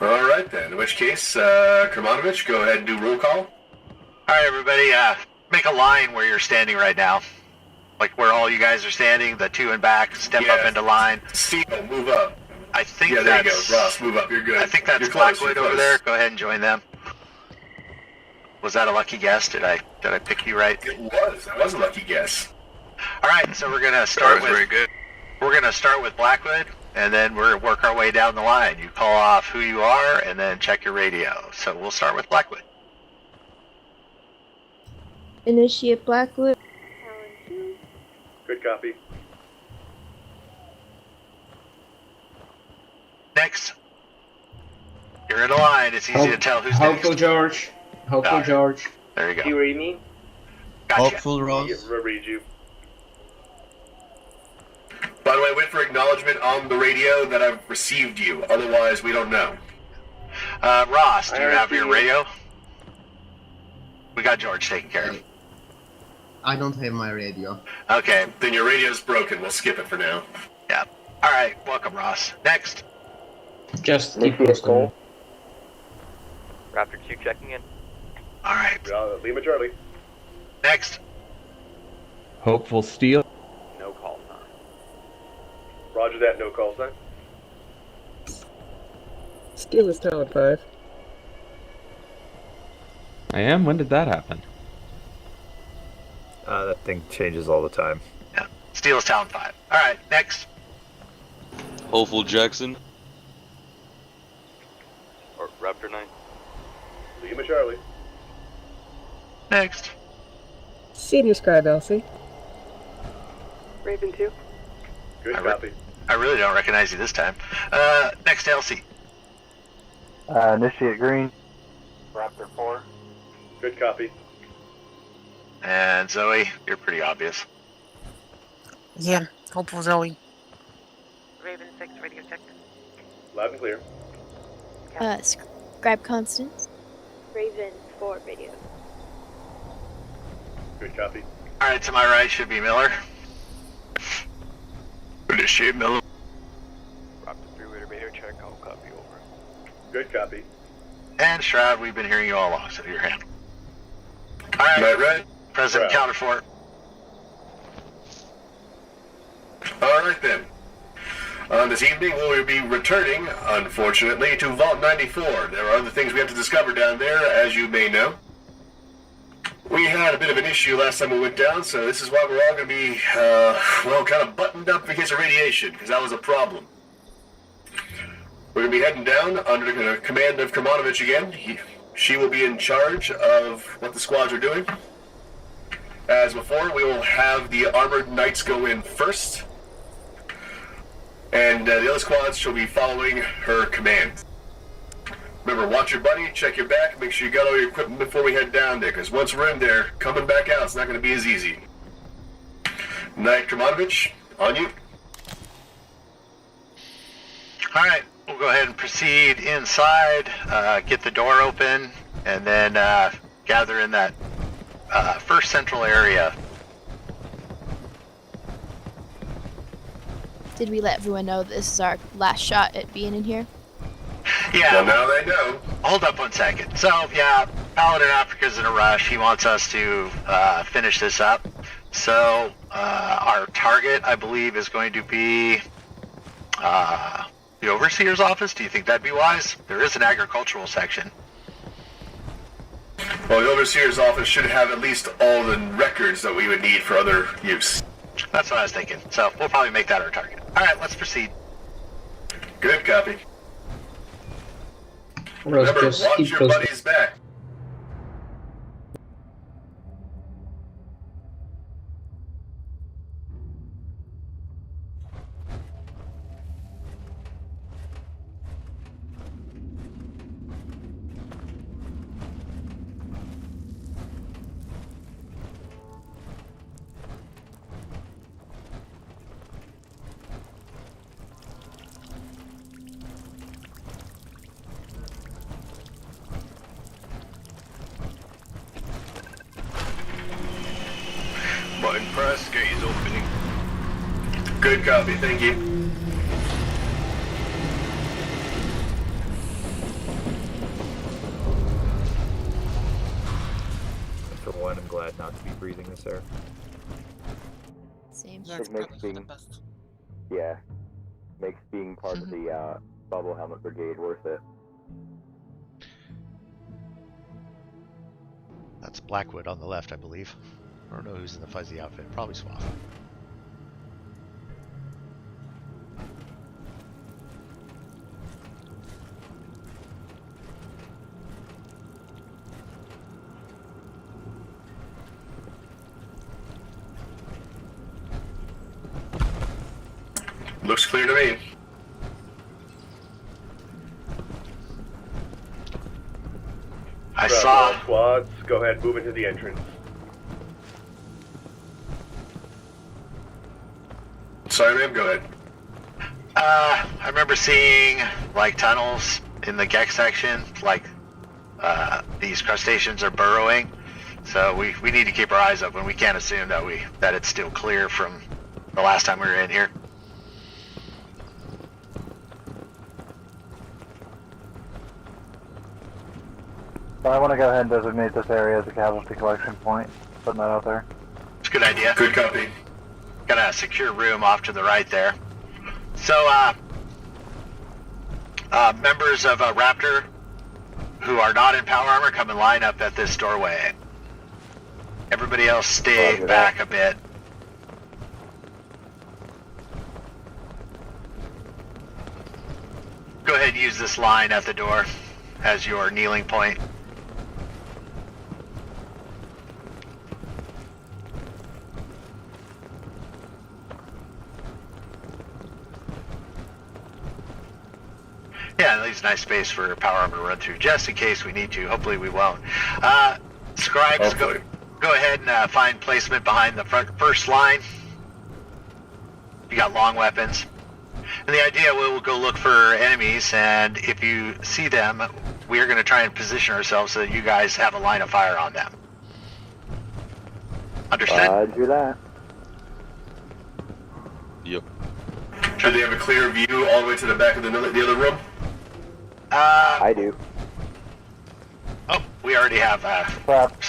All right then. In which case, Kermanovich, go ahead and do roll call. All right, everybody, make a line where you're standing right now. Like where all you guys are standing, the two in back, step up into line. Steel, move up. I think there that's... you go. Ross, move up. You're good. I think that's Blackwood over there. Go ahead and join them. Was that a lucky guess? Did I pick you right? It was. That was a lucky guess. All right, so we're gonna start with... very good. We're gonna start with Blackwood, and then we'll work our way down the line. You call off who you are, and then check your radio. So we'll start with Blackwood. Initiate Blackwood. Good copy. Next. You're in a line. It's easy to tell who's Hopeful next. George. Hopeful George. There you go. Do you read me? Gotcha. Hopeful Rose. Yeah, read you. By the way, wait for acknowledgement on the radio that I've received you. Otherwise, we don't know. Ross, do you have your you. radio? We got George taken care of. I don't have my radio. Okay. Then your radio's broken. We'll skip it for now. Yeah. All right. Welcome, Ross. Next. Just keep posting. Raptor 2 checking in. All right. Lima Charlie. Next. Hopeful Steel. No call sign. Roger that, no call sign. Steel is Talon 5. I am? When did that happen? That thing changes all the time. Yeah. Steel's Town 5. All right. Next. Hopeful Jackson. Or Raptor 9. Lima Charlie. Next. Senior Scribe Elsie. Raven 2. Good copy. I really don't recognize you this time. Next, Elsie. Initiate Green. Raptor 4. Good copy. And Zoe, you're pretty obvious. Yeah, Hopeful Zoe. Raven 6, radio check. Loud and clear. Scribe Constance. Raven 4, radio. Good copy. All right, to my right should be Miller. Initiate Miller. Raptor 3 radio check. I'll copy over. Good copy. And Shroud, we've been hearing you all along, so your hand. All right. President Shroud. Counterfort. All right then. This evening we will be returning, unfortunately, to Vault 94. There are other things we have to discover down there, as you may know. We had a bit of an issue last time we went down, so this is why we're all going to be, kind of buttoned up in case of radiation, because that was a problem. We're going to be heading down under the command of Kermanovich again. She will be in charge of what the squads are doing. As before, we will have the armored knights go in first. And the other squads shall be following her command. Remember, watch your buddy, check your back, make sure you got all your equipment before we head down there, because once we're in there, coming back out, it's not going to be as easy. Knight Kermanovich, on you. All right, we'll go ahead and proceed inside, get the door open, and then gather in that first central area. Did we let everyone know that this is our last shot at being in here? Yeah. Well, now they know. Hold up 1 second. So, yeah, Paladin Africa's in a rush. He wants us to finish this up. So, our target, I believe, is going to be the Overseer's office. Do you think that'd be wise? There is an agricultural section. Well, the Overseer's office should have at least all the records that we would need for other use. That's what I was thinking. So, we'll probably make that our target. All right, let's proceed. Good copy. Rose, Remember, just watch keep your posting. buddy's back. Button press, gate is opening. Good copy, thank you. not to be breathing this air. Same. Yeah, it's It makes probably for the being- best. Yeah. Makes being part of the bubble helmet brigade worth it. That's Blackwood on the left, I believe. I don't know who's in the fuzzy outfit. Probably Swaff. Looks clear to me. I All saw. squads, go ahead, move into the entrance. Sorry, ma'am, go ahead. I remember seeing like tunnels in the Gex section, like these crustaceans are burrowing. So we need to keep our eyes open. We can't assume that it's still clear from the last time we were in here. I want to go ahead and designate this area as a casualty collection point. Putting that out there. It's a good idea. Good copy. Got a secure room off to the right there. So, members of Raptor who are not in power armor come and line up at this doorway. Everybody else stay Roger back that. a bit. Go ahead and use this line at the door as your kneeling point. Yeah, it leaves nice space for power armor to run through, just in case we need to. Hopefully we won't. Scribes, go ahead and find placement behind the first line. You got long weapons. And the idea, we'll go look for enemies, and if you see them, we are going to try and position ourselves so that you guys have a line of fire on them. Understood? Roger that. Yep. Do they have a clear view all the way to the back of the other room? I do. Oh, we already have.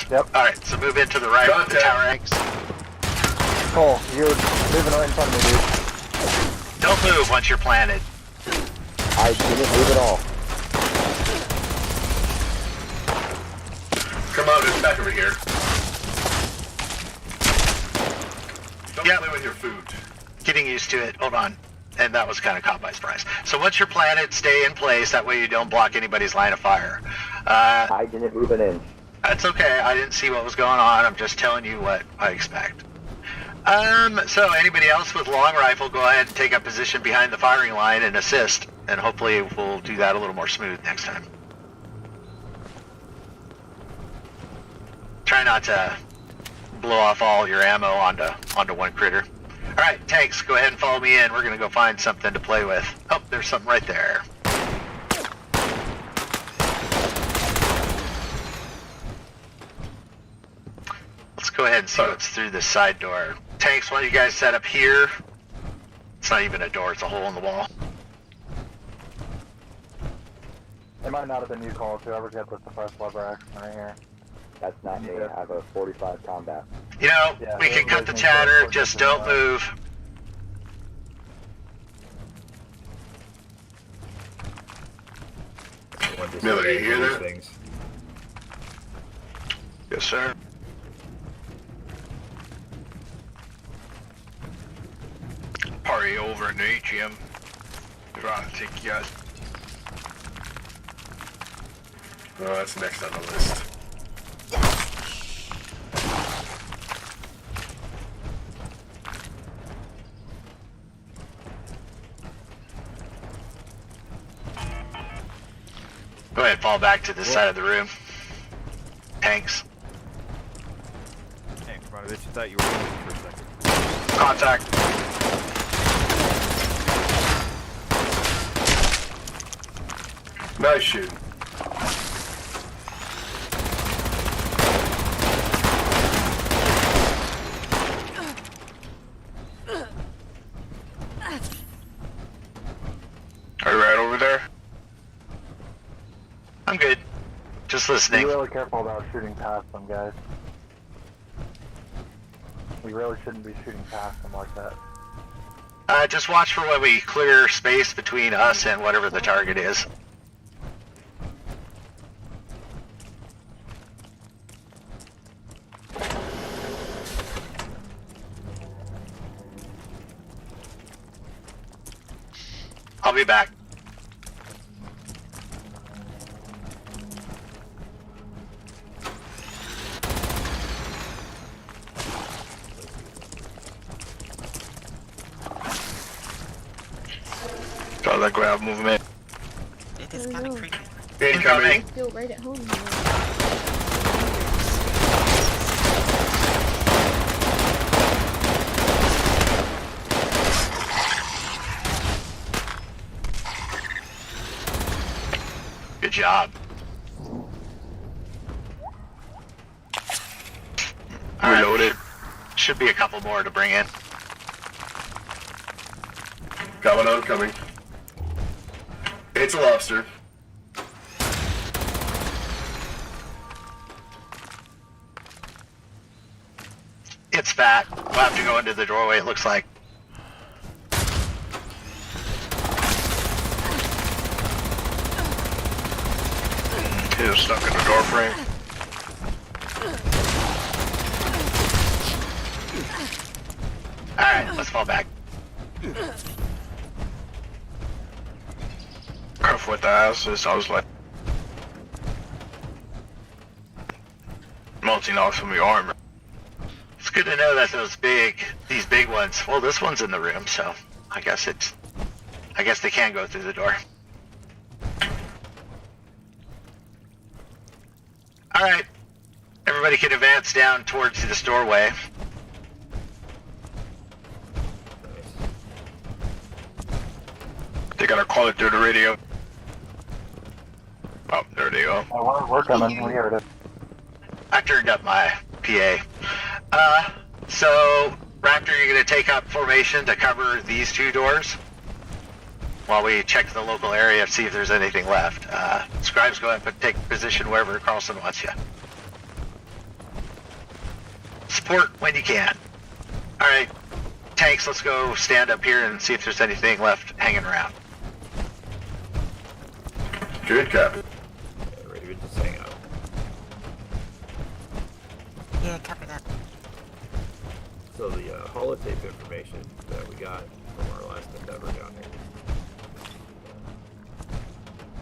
Yep. Alright, so move into the right with the Contact. tower eggs. Cole, you're moving right in front of me, dude. Don't move once you're planted. I didn't move at all. Come on, it's back over here. Don't Yep. play with your food. Getting used to it. Hold on. And that was kind of caught by surprise. So once you're planted, stay in place. That way you don't block anybody's line of fire. I didn't move an inch. That's okay. I didn't see what was going on. I'm just telling you what I expect. So anybody else with long rifle, go ahead and take up position behind the firing line and assist. And hopefully we'll do that a little more smooth next time. Try not to blow off all your ammo onto one critter. Alright, tanks, go ahead and follow me in. We're gonna go find something to play with. Oh, there's something right there. Let's go ahead and see what's through this side door. Tanks, why don't you guys set up here? It's not even a door, it's a hole in the wall. It might not have been you, Cole. Whoever got the first lever action right here. That's not me. I have a 45 combat. You know, Yeah, we can cut the everybody's chatter, moving just forward. don't move. Miller, you hear that? Things. Yes, sir. Party over in the ATM. Trying to take you guys. Oh, that's next on the list. Go ahead, fall back to this side of the room. Tanks. Hey, Kermanovich, I thought you were moving for a second. Contact. Nice shooting. Are you right over there? I'm good. Just Be listening. really careful about shooting past them, guys. We really shouldn't be shooting past them like that. Just watch for when we clear space between us and whatever the target is. I'll be back. Try that grab movement. It is kind of creepy. Incoming. I feel right at home. Good job. Reloaded. Should be a couple more to bring in. Coming on, coming. It's a lobster. It's fat. We'll have to go into the doorway, it looks like. He was stuck in the door frame. Alright, let's fall back. Cuff with the asses. I was like, multi-knocks from the armor. It's good to know that these big ones, well, this one's in the room, so I guess they can go through the door. Alright, everybody can advance down towards this doorway. They gotta call it through the radio. Oh, there they go. Oh, we're coming. We heard it. I turned up my PA. So, Raptor, you're going to take up formation to cover these two doors while we check the local area and see if there's anything left. Scribes, go ahead and take position wherever Carlson wants you. Support when you can. Alright, tanks, let's go stand up here and see if there's anything left hanging around. Good, Captain. Ready to just hang out. Yeah, copy that. So the holotape information that we got from our last endeavor down here,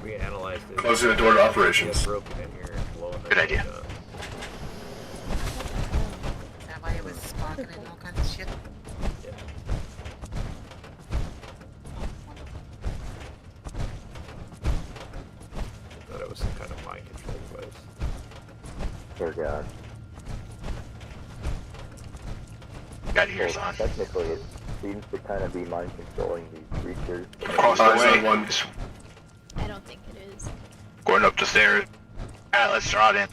we analyzed it. Closing the door to operations. Broken in here and blowing Good idea. That way it was sparking and all kinds of shit. Yeah. I thought it was some kind of mind control device. Dear God. Got ears on. Technically, it seems to kind of be mind controlling these creatures. Across the Eyes way. on one. I don't think it is. Going up the stairs. Alright, let's draw it in.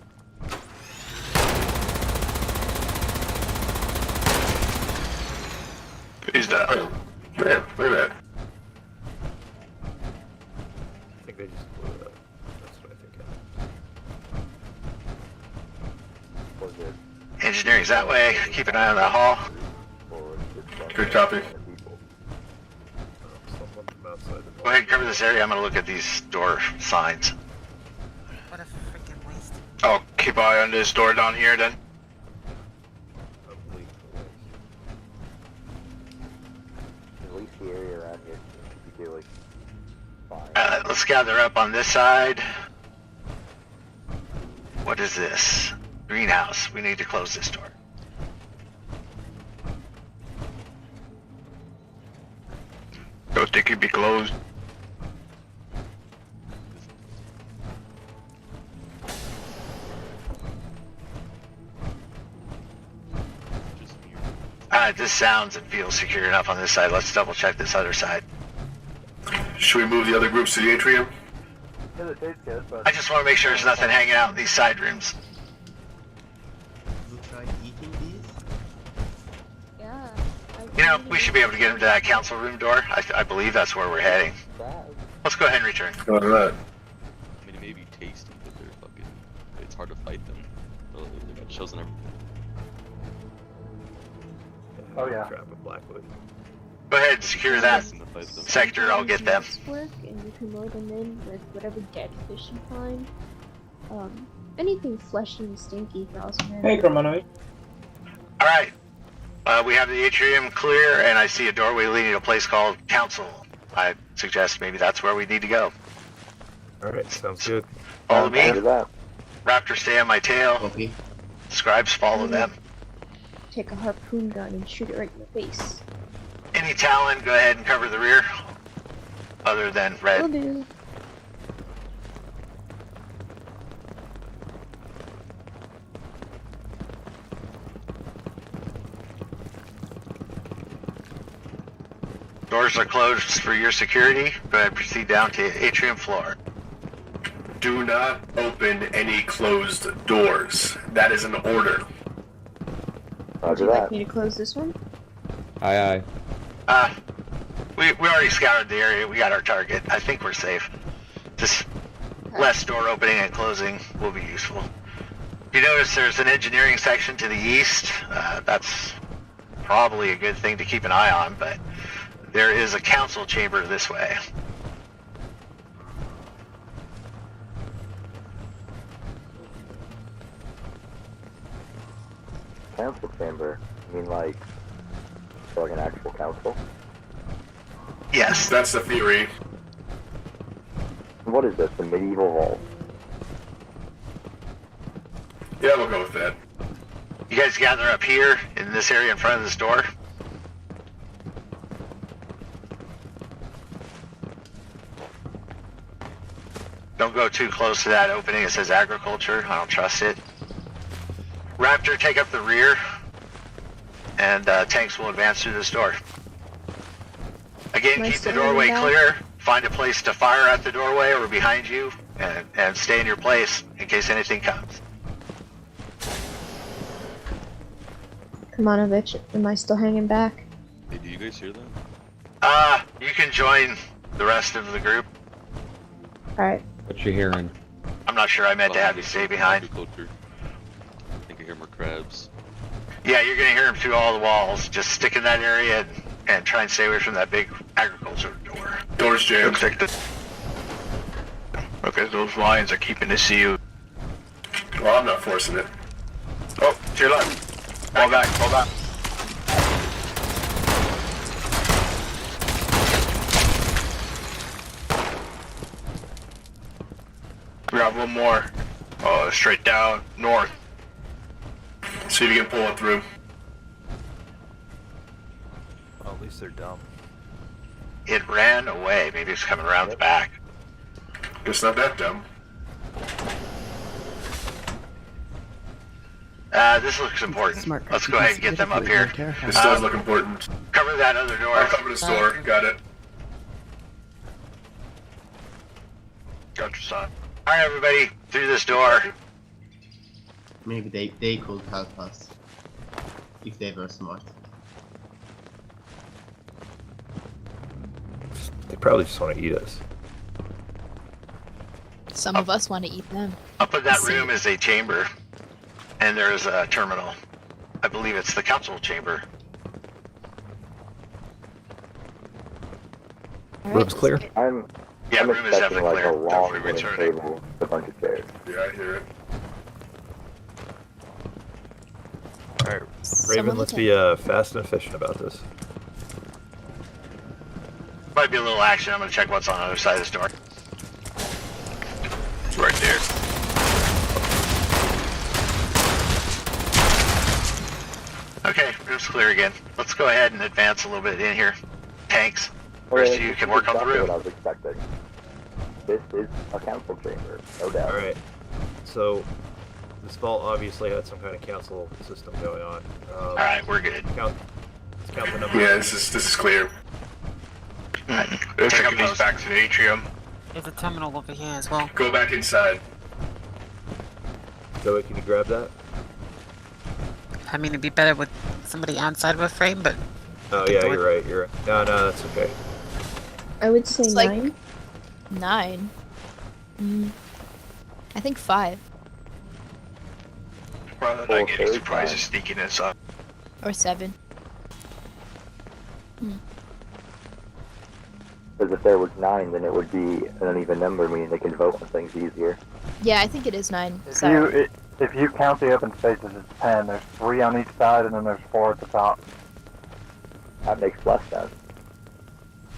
He's dead. Oh, man, look at that. I think they just blew it up. That's what I think happened. Was it Engineering's that way. Keep an eye on that hall. forward? Good copy. Someone from outside the Go ahead and cover this area. I'm going to look at these door signs. What a freaking waste. Oh, keep an eye on this door down here then. At least the area around here seems to be like fine. Let's gather up on this side. What is this? Greenhouse. We need to close this door. Don't think he'd be closed. This sounds and feels secure enough on this side. Let's double check this other side. Should we move the other groups to the atrium? Yeah, the tape's good, but I just want to make sure there's nothing hanging out in these side rooms. You tried eating these? Yeah. You know, we should be able to get into that council room door. I believe that's where we're heading. Let's go ahead and return. Go to that. I mean, it may be tasty, but they're fucking. It's hard to fight them. They got shells and everything. Oh, yeah. Trap with Blackwood. Go ahead and secure that sector. I'll get them. Work, and you can load them in with whatever dead fish you find. Anything fleshy and stinky for also. Hey, Kermanovich. All right. We have the atrium clear, and I see a doorway leading to a place called Council. I suggest maybe that's where we need to go. Alright, sounds good. Follow me. Roger that. Raptor, stay on my tail. Copy. Scribes, follow them. Take a harpoon gun and shoot it right in the face. Any Talon, go ahead and cover the rear. Other than Will red. do. Doors are closed for your security. Go ahead and proceed down to atrium floor. Do not open any closed doors. That is an order. Would Roger you like that. me to close this one? Aye, aye. We already scoured the area. We got our target. I think we're safe. Just less door opening and closing will be useful. You notice there's an engineering section to the east. That's probably a good thing to keep an eye on, but there is a council chamber this way. Council chamber? You mean like an actual council? Yes. That's the theory. What is this, the medieval vault? Yeah, we'll go with that. You guys gather up here in this area in front of this door. Don't go too close to that opening. It says agriculture. I don't trust it. Raptor, take up the rear, and tanks will advance through this door. Again, Am I keep the still doorway in the back? clear. Find a place to fire at the doorway or behind you, and stay in your place in case anything comes. Kermanovich, am I still hanging back? Hey, do you guys hear that? You can join the rest of the group. Alright. What you hearing? I'm not sure I meant to have you stay behind. Agriculture. I think I hear more crabs. Yeah, you're gonna hear them through all the walls. Just stick in that area and try and stay away from that big agriculture door. Doors jammed. Okay, those lions are keeping the CU. Well, I'm not forcing it. Oh, to your left. Fall back, fall back. We got one more. Straight down, north. See if you can pull it through. Well, at least they're dumb. It ran away. Maybe it's coming around the back. It's not that dumb. This looks important. Let's go ahead and get them up here. This does look important. Cover that other door. I'll cover this door. Got it. Got your son. Alright, everybody, through this door. Maybe they could help us. If they were smart. They probably just want to eat us. Some of us want to eat them. Up in that room is a chamber, and there is a terminal. I believe it's the council chamber. Room's clear? I'm Room is expecting definitely like clear. a long Definitely wooden returning. table with a bunch of chairs. Yeah, I hear it. Alright, Someone Raven, let's look be fast and efficient about this. Might be a little action. I'm gonna check what's on the other side of this door. It's right there. Okay, room's clear again. Let's go ahead and advance a little bit in here. Tanks. First, you can work on the Exactly roof. what I was expecting. This is a council chamber, no doubt. Alright, so this vault obviously had some kind of council system going on. Alright, we're good. Let's count the number. Yeah, this is clear. Let's take these back to the atrium. There's a terminal over here as well. Go back inside. Zoe, can you grab that? I mean, it'd be better with somebody outside of a frame, but Oh yeah, you're right, you're right. No, that's okay. I would say It's like 9. 9. I think 5 Rather than getting surprises sneaking inside. or 7. Because if there was 9, then it would be an uneven number, meaning they can vote on things easier. Yeah, I think it is 9. If you count the open spaces, it's 10. There's 3 on each side, and then there's 4 at the top. That makes less sense.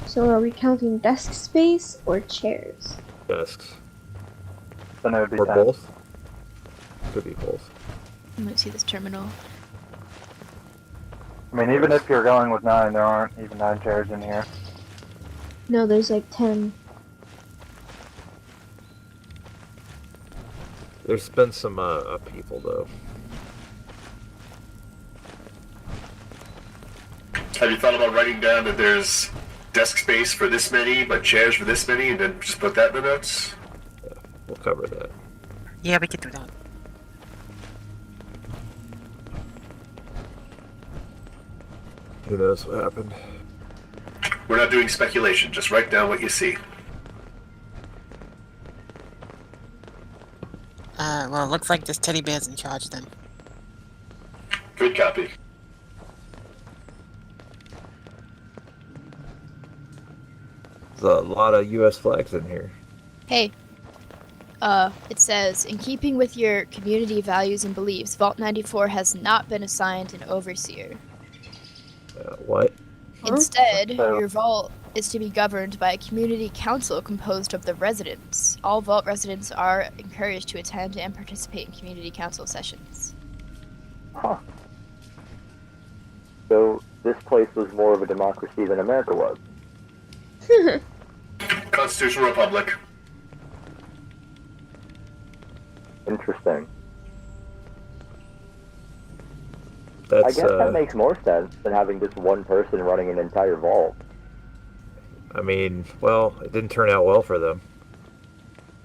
So are we counting desk space or chairs? Desks. Then it would be Or 10. both. Could be both. I'm gonna see this terminal. I mean, even if you're going with 9, there aren't even 9 chairs in here. No, there's like 10. There's been some people though. Have you thought about writing down that there's desk space for this many, but chairs for this many, and then just put that in the notes? Yeah, we'll cover that. Yeah, we could do that. Who knows what happened? We're not doing speculation, just write down what you see. Well, it looks like this teddy bear's in charge then. Good copy. There's a lot of U.S. flags in here. Hey. It says, in keeping with your community values and beliefs, Vault 94 has not been assigned an overseer. What? Instead, your vault is to be governed by a community council composed of the residents. All vault residents are encouraged to attend and participate in community council sessions. Huh. So, this place was more of a democracy than America was. Constitutional Republic. Interesting. That's, I guess that makes more sense than having just one person running an entire vault. I mean, well, it didn't turn out well for them.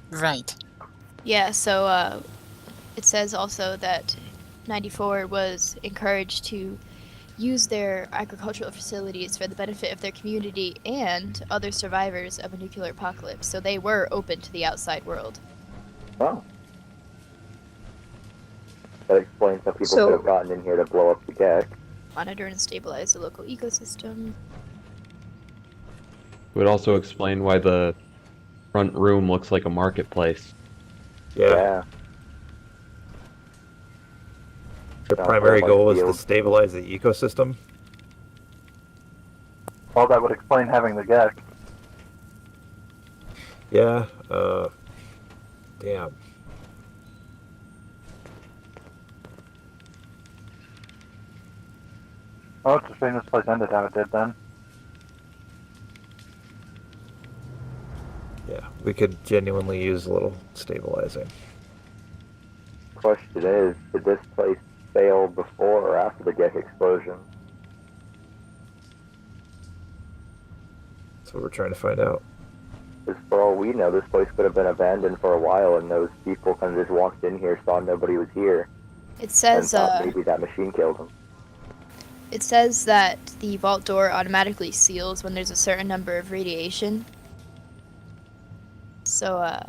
Right. Yeah, so, it says also that 94 was encouraged to use their agricultural facilities for the benefit of their community and other survivors of a nuclear apocalypse, so they were open to the outside world. Oh. That explains how people could have gotten in here to blow up the GEC. Monitor and stabilize the local ecosystem. It would also explain why the front room looks like a marketplace. Yeah. Their primary goal was to stabilize the ecosystem. Well, that would explain having the GEC. Yeah, damn. Oh, it's a shame this place ended how it did then. Yeah, we could genuinely use a little stabilizing. Question is, did this place fail before or after the GEC explosion? That's what we're trying to find out. Because for all we know, this place could have been abandoned for a while and those people kind of just walked in here, saw nobody was here. It says, and thought maybe that machine killed them. It says that the vault door automatically seals when there's a certain number of radiation. So,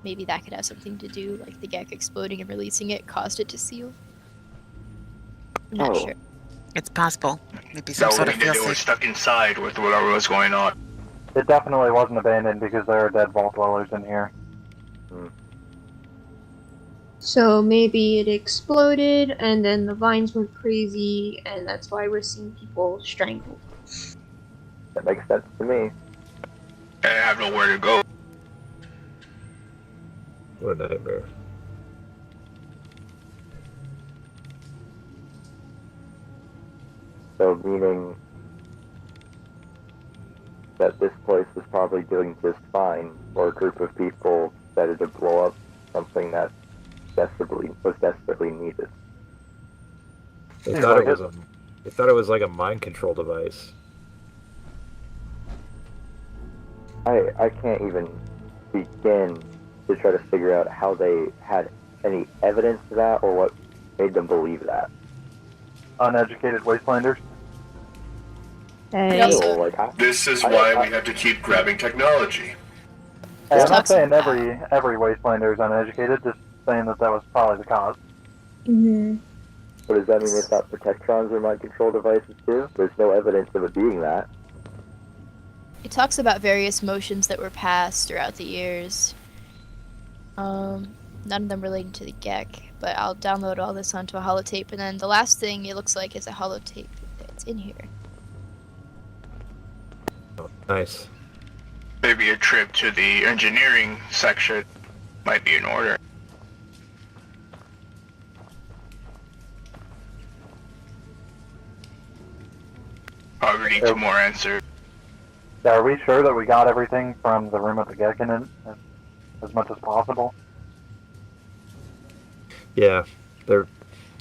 maybe that could have something to do, like the GEC exploding and releasing it caused it to seal. I'm not sure. It's possible. Maybe some That sort would of mean that failsafe. it was stuck inside with whatever was going on. It definitely wasn't abandoned because there are dead vault dwellers in here. So maybe it exploded and then the vines went crazy and that's why we're seeing people strangled. That makes sense to me. And I have nowhere to go. What a nightmare. So meaning that this place was probably doing just fine for a group of people decided to blow up something that was desperately needed. They thought it was like a mind control device. I can't even begin to try to figure out how they had any evidence to that or what made them believe that. Uneducated wastelanders? This is why we have to keep grabbing technology. Hey, I'm not saying every wastelander is uneducated, just saying that was probably the cause. Mm-hmm. But does that mean they thought protectrons were mind control devices too? There's no evidence of it being that. It talks about various motions that were passed throughout the years. None of them relating to the GEC, but I'll download all this onto a holotape, and then the last thing it looks like is a holotape that's in here. Oh, nice. Maybe a trip to the engineering section might be in order. Probably need some more answers. Are we sure that we got everything from the room at the Gekken in as much as possible? Yeah, there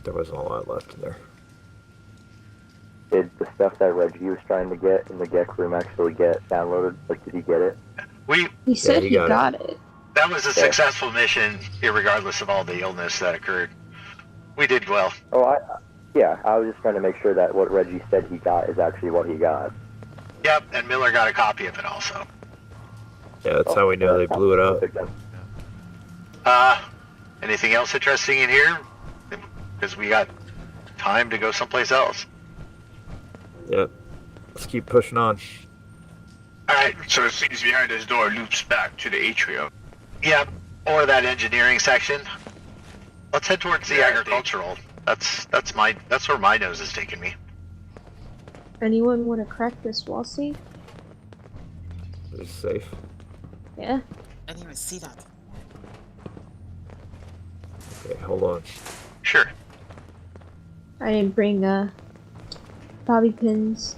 wasn't a lot left in there. Did the stuff that Reggie was trying to get in the GEC room actually get downloaded? Like, did he get it? He said he he got got it. That was a successful mission, irregardless of all the illness that occurred. We did well. Oh, I was just trying to make sure that what Reggie said he got is actually what he got. Yep, and Miller got a copy of it also. Yeah, that's how we know they blew it up. Anything else interesting in here? Because we got time to go someplace else. Yep. Let's keep pushing on. Alright, so it seems behind this door loops back to the atrium. Yep, or that engineering section. Let's head towards the agricultural. That's where my nose is taking me. Anyone want to crack this wall safe? Is it safe? Yeah. I didn't even see that. Okay, hold on. Sure. I didn't bring bobby pins.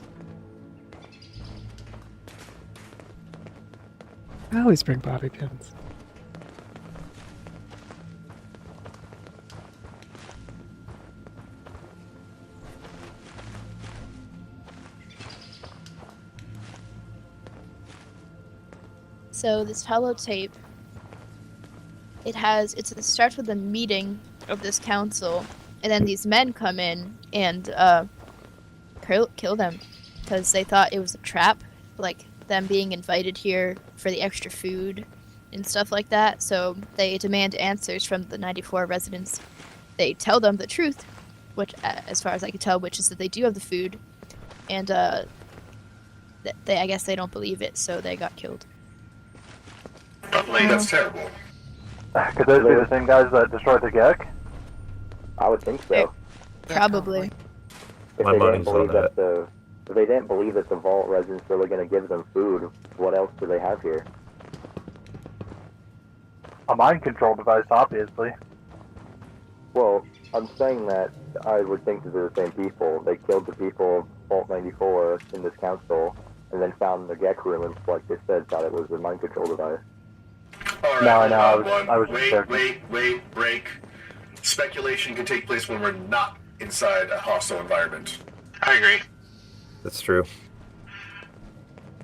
I always bring bobby pins. So this holotape, it starts with a meeting of this council, and then these men come in and kill them because they thought it was a trap, like them being invited here for the extra food and stuff like that. So they demand answers from the 94 residents. They tell them the truth, which, as far as I can tell, which is that they do have the food, and I guess they don't believe it, so they got killed. That's terrible. Could those be the same guys that destroyed the GEC? I would think so. Probably. If My they didn't money's believe on that if they didn't believe that the vault residents were really going to give them food, what else do they have here? A mind control device, obviously. Well, I'm saying that I would think that they're the same people. They killed the people of Vault 94 in this council, and then found the GEC room and, like they said, thought it was a mind control device. Alright, No, I was just joking. wait, break. Speculation can take place when we're not inside a hostile environment. I agree. That's true.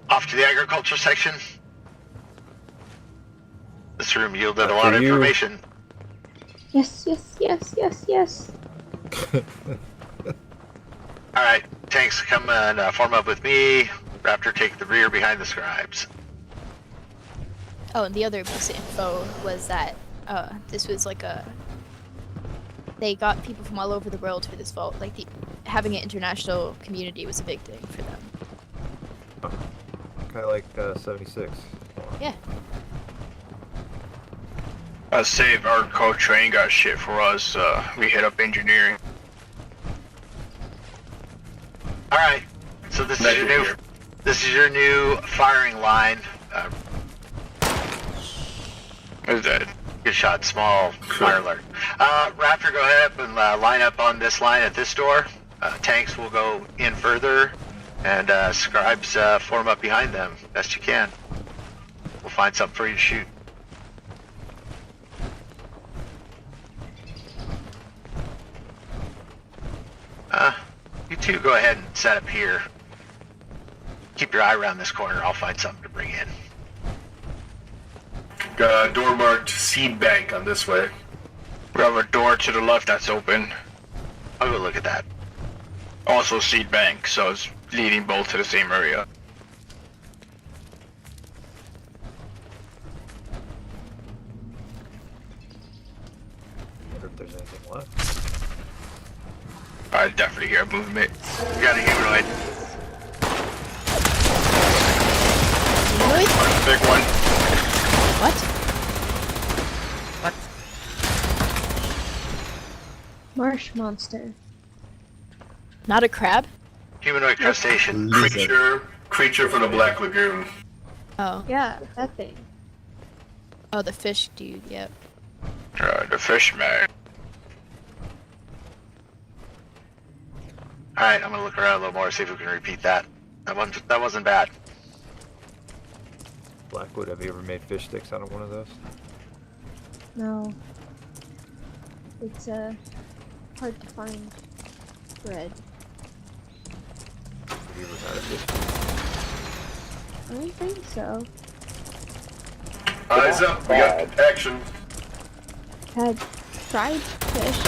Off to the agriculture section. This room yielded a lot After of you. information. Yes, yes, yes, yes, yes. Alright, tanks, come and form up with me. Raptor, take the rear behind the scribes. Oh, and the other piece of info was that this was like they got people from all over the world for this vault. Like having an international community was a big thing for them. Kind of like 76. Yeah. Save our culture ain't got shit for us. We hit up engineering. Alright, so this is your new firing line. Who's that? Good shot, small fire alert. Raptor, go ahead and line up on this line at this door. Tanks will go in further, and scribes form up behind them best you can. We'll find something for you to shoot. You two go ahead and set up here. Keep your eye around this corner. I'll find something to bring in. Door marked seed bank on this way. We have a door to the left that's open. I'll go look at that. Also seed bank, so it's leading both to the same area. Wonder if there's anything left. I definitely hear movement. You got a humanoid. Humanoid? Big one. What? What? Marsh monster. Not a crab? Humanoid crustacean. Creature from the Black Lagoon. Oh. Yeah, that thing. Oh, the fish dude, yep. The fish man. Alright, I'm gonna look around a little more, see if we can repeat that. That wasn't bad. Blackwood, have you ever made fish sticks out of one of those? No. It's hard to find bread. Have you ever had a fish? I don't think so. Eyes up, we got action. Had fried fish.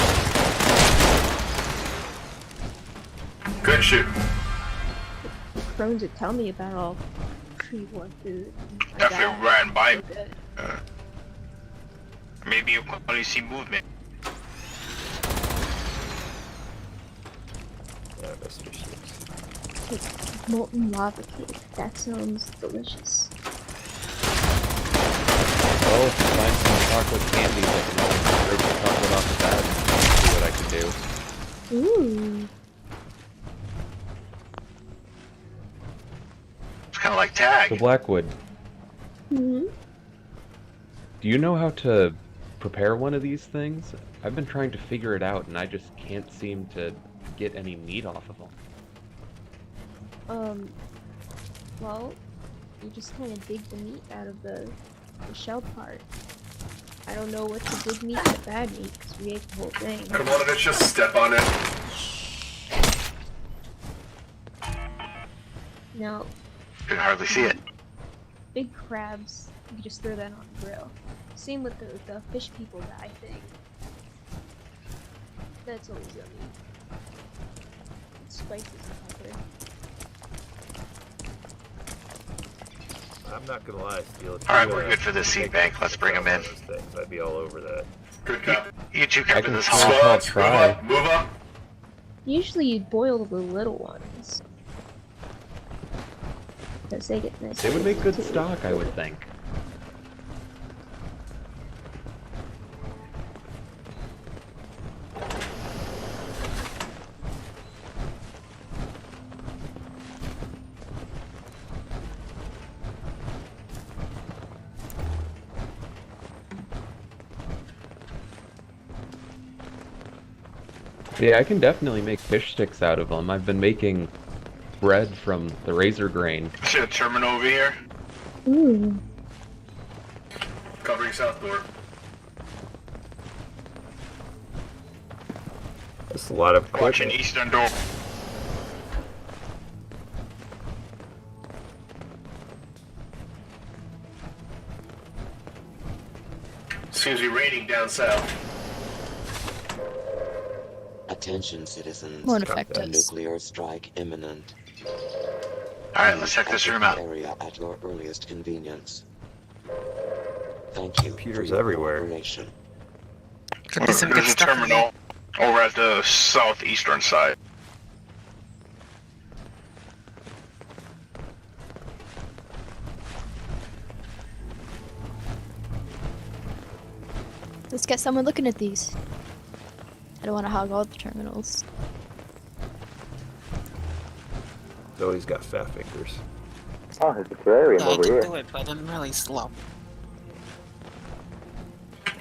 Good shoot. Crones would tell me about all pre-war food. Definitely ran by. So good. Maybe you can only see movement. Yeah, that's fish sticks. Like molten lava cake. That sounds delicious. Well, if you find some chocolate candies, I can always scrape the chocolate off the bat and see what I can do. Ooh. It's kind of like tag. So Blackwood, Mm-hmm. do you know how to prepare one of these things? I've been trying to figure it out and I just can't seem to get any meat off of them. Well, you just kind of dig the meat out of the shell part. I don't know what's a good meat and a bad meat, because we ate the whole thing. Kermanovich, just step on it. You Now, can hardly see it. big crabs, you can just throw that on the grill. Same with the fish people guy thing. That's always yummy. Spices and pepper. I'm not gonna lie, Steel. Alright, we're good for this seed bank. Let's bring them in. I'd be all over that. Good cop. You two I come to can this try. hall. I'll try. Move up. Usually you boil the little ones. Because they get nice. They would make good too. stock, I would think. Yeah, I can definitely make fish sticks out of them. I've been making bread from the razor grain. See a terminal over here? Ooh. Covering south door. That's a lot of Watching equipment. eastern door. Seems to be raining down south. Attention citizens. Won't affect us. Nuclear strike imminent. Alright, let's check this room out. Area at your earliest convenience. Thank you. Computers for your everywhere. cooperation. Could be some good There's a stuff in there. terminal over at the southeastern side. Let's get someone looking at these. I don't want to hog all the terminals. Though he's got fat fingers. Oh, there's a terrarium Yeah, I over can here. do it, but I'm really slow.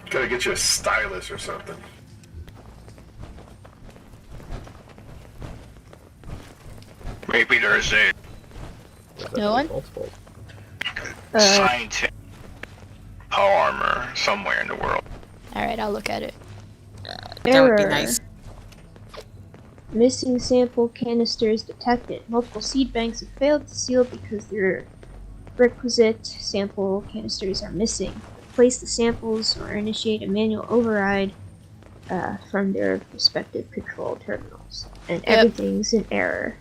Gotta get you a stylus or something. Maybe there's a No one? Multiple. scientific power armor somewhere in the world. Alright, I'll look at it. That would be Error. nice. Missing sample canisters detected. Multiple seed banks have failed to seal because their requisite sample canisters are missing. Place the samples or initiate a manual override from their respective control terminals. And Yep. everything's in error.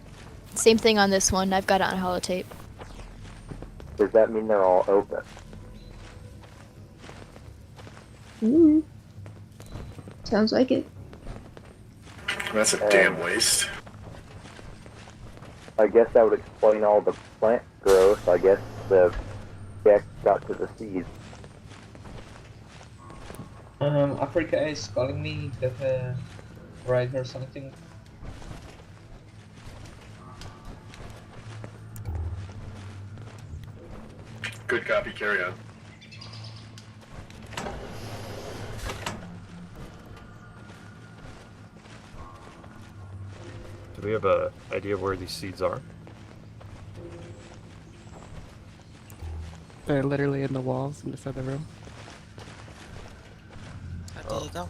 Same thing on this one. I've got it on holotape. Does that mean they're all open? Sounds like it. That's a damn waste. I guess that would explain all the plant growth. I guess the Gek got to the seeds. Africa is calling me. That right or something. Good copy, carry on. Do we have an idea where these seeds are? They're literally in the walls in this other room. There you go.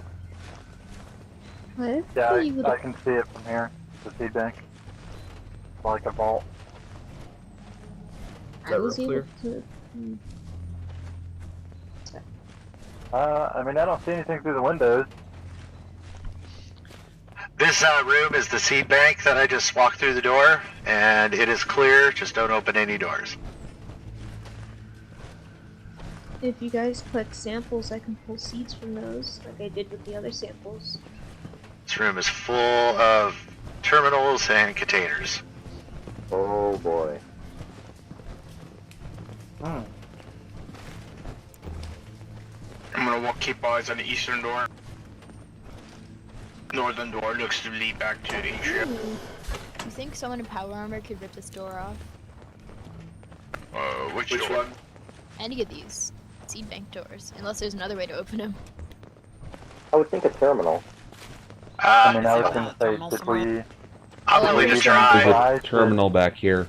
What? Yeah, You would- I can see it from here. The seed bank. Like a vault. I was able to. I mean, I don't see anything through the windows. This room is the seed bank that I just walked through the door, and it is clear. Just don't open any doors. If you guys collect samples, I can pull seeds from those, like I did with the other samples. This room is full of terminals and containers. Oh boy. I'm gonna keep eyes on the eastern door. Northern door looks to lead back to the ship. You think someone in power armor could rip this door off? Which door? one? Any of these seed bank doors, unless there's another way to open them. I would think a terminal. I mean, I was gonna say, did we... I'll we just even try. try to- Terminal back here.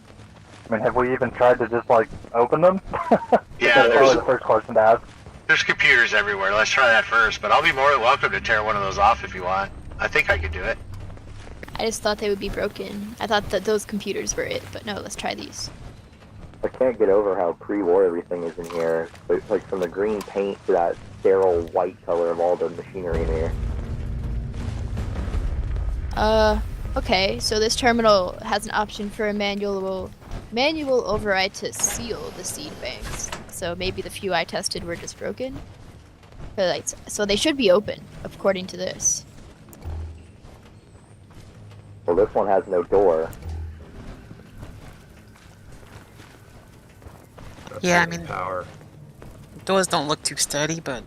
I mean, have we even tried to just, like, open them? Yeah, That's probably there's, the first question to ask. there's computers everywhere. Let's try that first, but I'll be more than welcome to tear one of those off if you want. I think I could do it. I just thought they would be broken. I thought that those computers were it, but no, let's try these. I can't get over how pre-war everything is in here. It's like from the green paint to that sterile white color of all the machinery in here. Okay, so this terminal has an option for a manual override to seal the seed banks. So maybe the few I tested were just broken. But like, so they should be open, according to this. Well, this one has no door. Yeah, I mean, Power. doors don't look too sturdy, but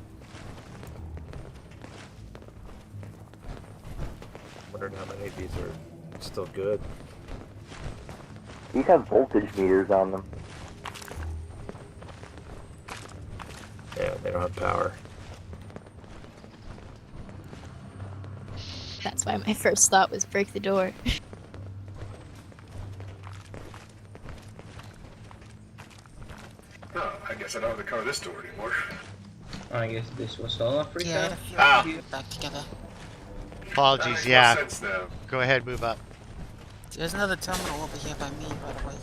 Wondering how many of these are still good. These have voltage meters on them. Yeah, they don't have power. That's why my first thought was break the door. Oh, I guess I don't have to cover this door anymore. I guess this was all Africa. yeah, the few Ah. are back together. That Apologies, makes yeah. more sense now. Go ahead, move up. There's another terminal over here by me, by the way.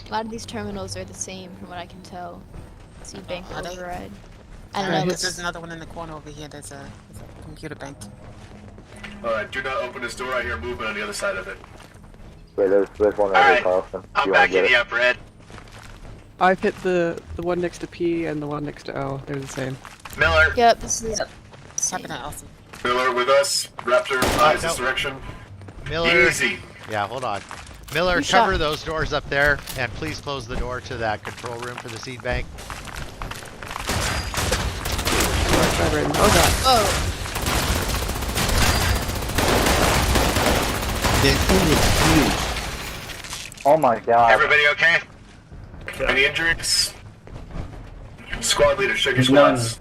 A lot of these terminals are the same, from what I can tell. Seed bank Are they? override. I don't know. There's another one in the corner over here. There's a computer bank. Alright, do not open this door. I hear movement on the other side of it. Wait, there's one right Alright, here, Carlson. I'm You wanna backing get it? you up, Red. I've hit the one next to P and the one next to L. They're the same. Miller. Yep, this is. Happened at Elsie. Miller with us. Raptor, eyes this direction. Miller. Easy. Yeah, hold on. Miller, You shot. cover those doors up there, and please close the door to that control room for the seed bank. Oh god. Oh, The thing is huge. Oh my god. Everybody okay? Any injuries? Squad leader, check your None. squads.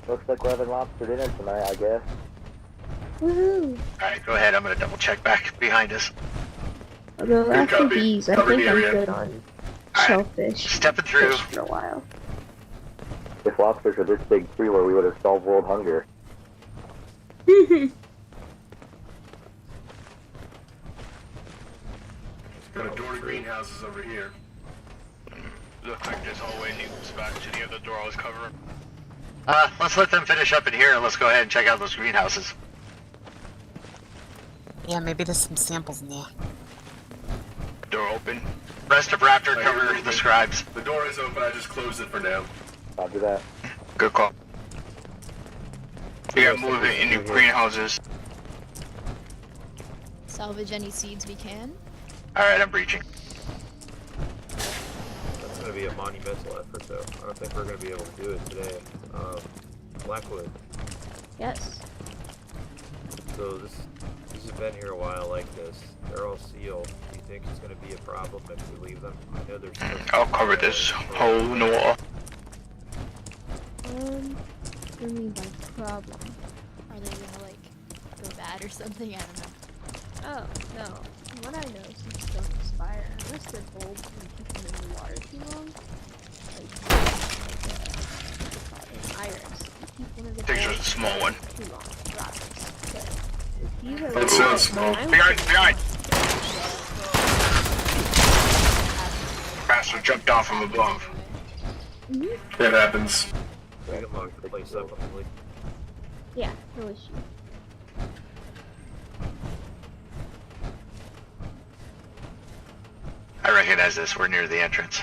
Looks like we're having lobster dinner tonight, I guess. Woohoo! Alright, go ahead. I'm gonna double check back behind us. Although Good after copy. these, I Cover think the I'm area. good on Alright, shellfish. stepping through. Fish for a while. If lobsters were this big pre-war, we would have solved world hunger. Got a door to greenhouses over here. Looks like this hallway leads back to the other door I was covering. Let's let them finish up in here, and let's go ahead and check out those greenhouses. Yeah, maybe there's some samples in there. Door open. Rest of Raptor, cover the scribes. The door is open, I just closed it for now. Copy that. Good call. We got moving in the greenhouses. Salvage any seeds we can. Alright, I'm breaching. That's going to be a monumental effort, though. I don't think we're going to be able to do it today. Blackwood. Yes. So this has been here a while like this. They're all sealed. Do you think it's going to be a problem if we leave them? I know there's. I'll cover this hole in the wall. What do you mean by problem? Are they gonna like go bad or something? I don't know. Oh, no. From what I know, seeds don't expire unless they're bold and keep them in the water too long. Like iris. You keep one of the There's bulbs a small one. too long, it rots. But if these are That's so small. Behind! Bastard jumped down from above. It happens. We can lock the place up on the leak. Yeah, no issue. I recognize this. We're near the entrance.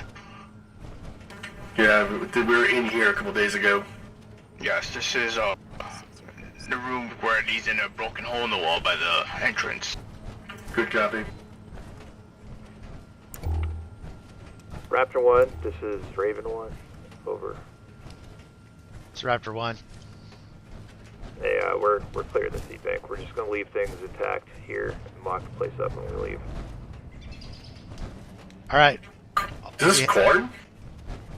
Yeah, we were in here a couple days ago. Yes, this is the room where it leads in a broken hole in the wall by the entrance. Good copy. Raptor 1, this is Raven 1. Over. It's Raptor 1. Hey, we're clear of the seed bank. We're just going to leave things intact here and lock the place up when we leave. Alright. Is this corn?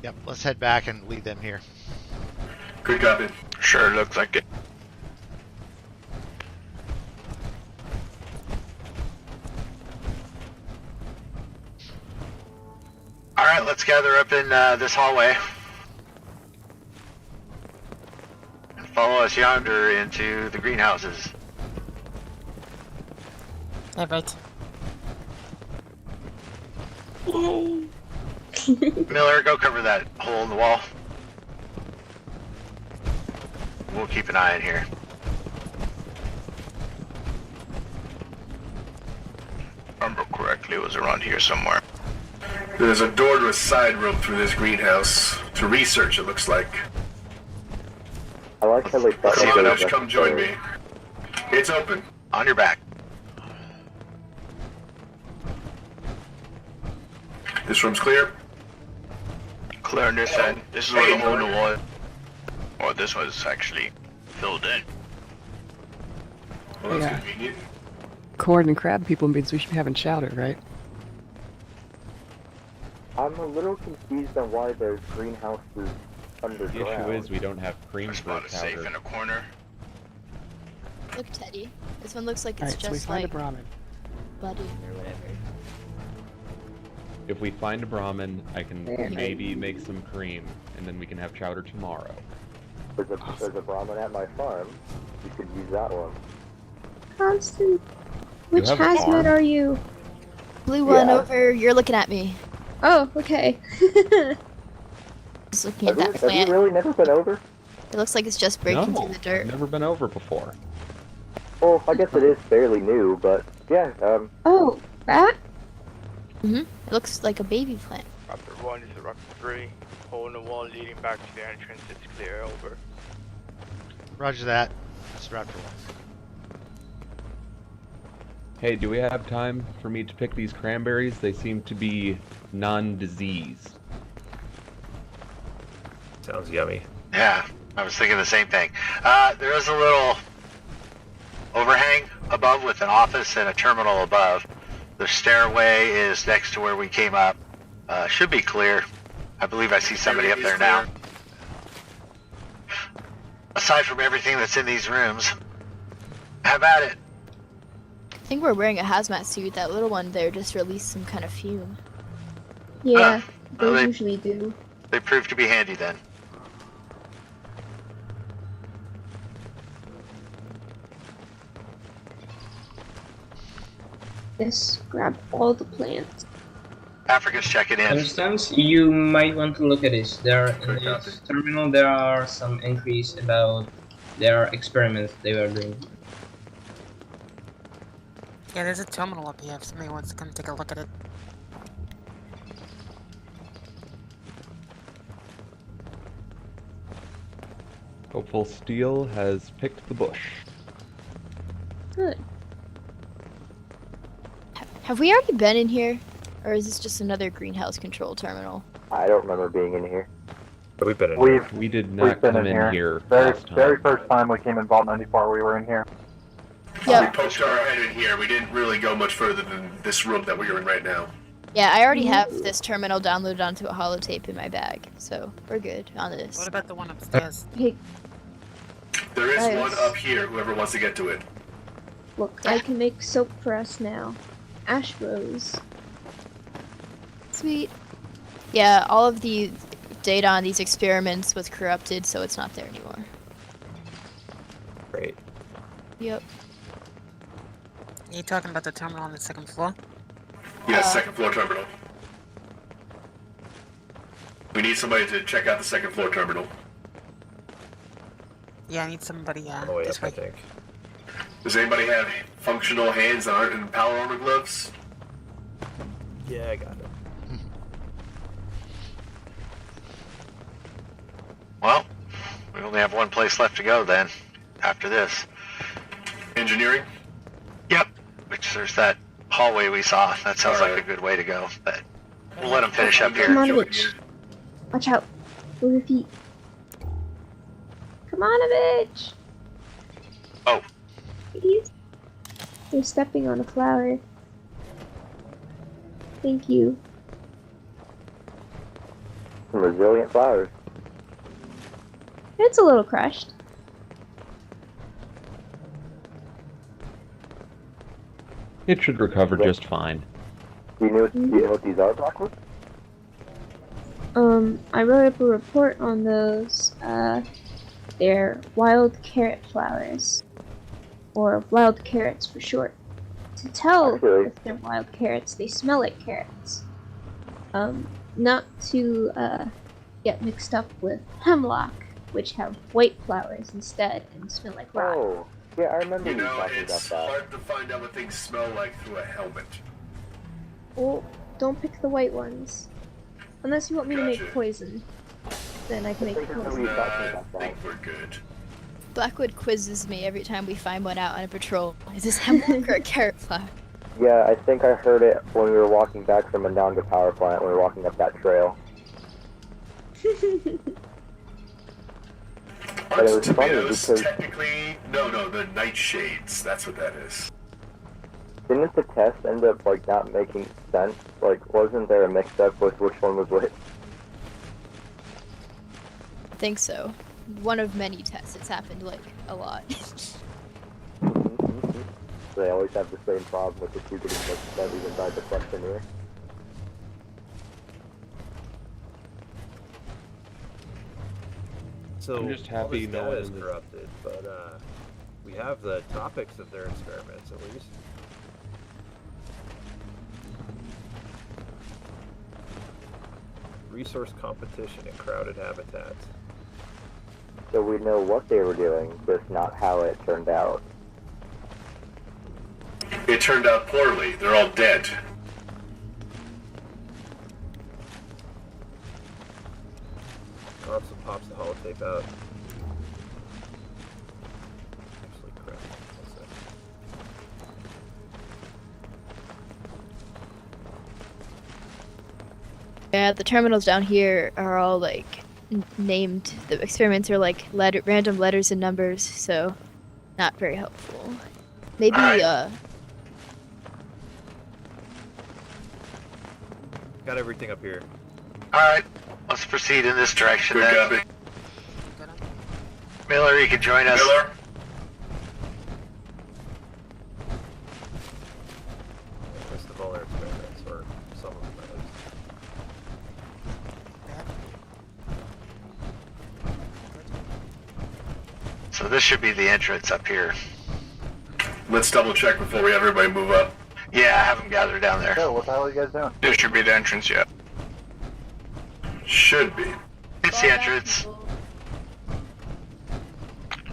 Yep, let's head back and leave them here. Good copy. Sure looks like it. Alright, let's gather up in this hallway. And follow us yonder into the greenhouses. Yeah, right. Miller, go cover that hole in the wall. We'll keep an eye in here. If I remember correctly, it was around here somewhere. There's a door to a side room through this greenhouse. To research, it looks like. I like how they thought Kermanovich, come join me. It's open. On your back. This room's clear. Clear on this end. This is where the hole in the wall. Or this was actually filled in. Well, that's Yeah. convenient. Corn and crab people means we should be having chowder, right? I'm a little confused on why there's greenhouses The underground. issue is we don't have cream I for spotted a safe powder. in a corner. Look, Teddy. This one looks like it's Alright, so we just find like a Brahmin. budding or whatever. If we find a Brahmin, I can maybe make some cream, and then we can have chowder tomorrow. There's a Brahmin at my farm. You could use that one. Constant. Which have a hazmat farm? are you? Blue one Yeah. over. You're looking at me. Oh, okay. Just looking at Have that you plant. really never been over? It looks like it's just breaking No, through the dirt. I've never been over before. Well, I guess it is fairly new, but yeah, Oh, that? It looks like a baby plant. Raptor 1 is a Raptor 3. Hole in the wall leading back to the entrance. It's clear. Over. Roger that. That's Raptor 1. Hey, do we have time for me to pick these cranberries? They seem to be non-disease. Sounds yummy. Yeah, I was thinking the same thing. There is a little overhang above with an office and a terminal above. The stairway is next to where we came up. Should be clear. I believe I see somebody up there now. Aside from everything that's in these rooms, how about it? I think we're wearing a hazmat suit. That little one there just released some kind of fume. Yeah, well, those they- usually do. They proved to be handy then. Yes, grab all the plants. Africa's checking in. Constance, you might want to look at this. There in this terminal there are some entries about their experiments they were doing. Yeah, there's a terminal up here if somebody wants to come take a look at it. Hopeful Steel has picked the bush. Good. Have we already been in here? Or is this just another greenhouse control terminal? I don't remember being in here. We've been in We've We did we've not been come in in here. here Very last time. very first time we came in Vault 94, we were in here. Yeah. We poked our head in here. We didn't really go much further than this room that we are in right now. Yeah, I already have this terminal downloaded onto a holotape in my bag, so we're good on this. What about the one upstairs? Hey, There is Guys. one up here, whoever wants to get to it. look, I can make soap for us now. Ash rose. Sweet. Yeah, all of the data on these experiments was corrupted, so it's not there anymore. Great. Yep. Are you talking about the terminal on the second floor? Yes, second floor terminal. We need somebody to check out the second floor terminal. Yeah, I need somebody Oh, this yep, I way. think. Does anybody have functional hands that aren't in power armor gloves? Yeah, I got it. Well, we only have one place left to go then, after this. Engineering? Yep, which there's that hallway we saw. That sounds like a good way to go, but we'll let them finish up here. Kermanovich. Watch out. Move your feet. Kermanovich! Oh. Please. You're stepping on a flower. Thank you. Some resilient flowers. It's a little crushed. It should recover just fine. Do you know what these are, Blackwood? I wrote up a report on those. They're wild carrot flowers. Or wild carrots for short. To tell if they're wild carrots, they smell like carrots. Not to, get mixed up with hemlock, which have white flowers instead and smell like rot. Oh, yeah, I remember You you know, talking about it's that. hard to find out what things smell like through a helmet. Well, don't pick the white ones. Unless you want me to make Gotcha. poison. Then I can make poison. Nah, I think we're good. Blackwood quizzes me every time we find one out on a patrol. Is this hemlock or a carrot flower? Yeah, I think I heard it when we were walking back from Ananga Power Plant when we were walking up that trail. But it was funny Tomatoes, because technically, no, the nightshades. That's what that is. didn't the test end up like not making sense? Like, wasn't there a mix-up with which one was which? I think so. One of many tests. It's happened like a lot. They always have the same problem with the two getting mixed up even by the questionnaire. So I'm just all happy this no data one is in this- corrupted, but we have the topics of their experiments at least. Resource competition in crowded habitats. So we know what they were doing, just not how it turned out. It turned out poorly. They're all dead. Robson pops the holotape out. Actually, crap. One sec. Yeah, the terminals down here are all like named. The experiments are like random letters and numbers, so not very helpful. Maybe Got everything up here. Alright, let's proceed in this direction Good then. copy. Miller, you can join us. Miller? List of all their experiments, or some of them at least. So this should be the entrance up here. Let's double check before we have everybody move up. Yeah, have them gather down there. So, what the hell are you guys doing? This should be the entrance, yeah. Should be. It's the entrance.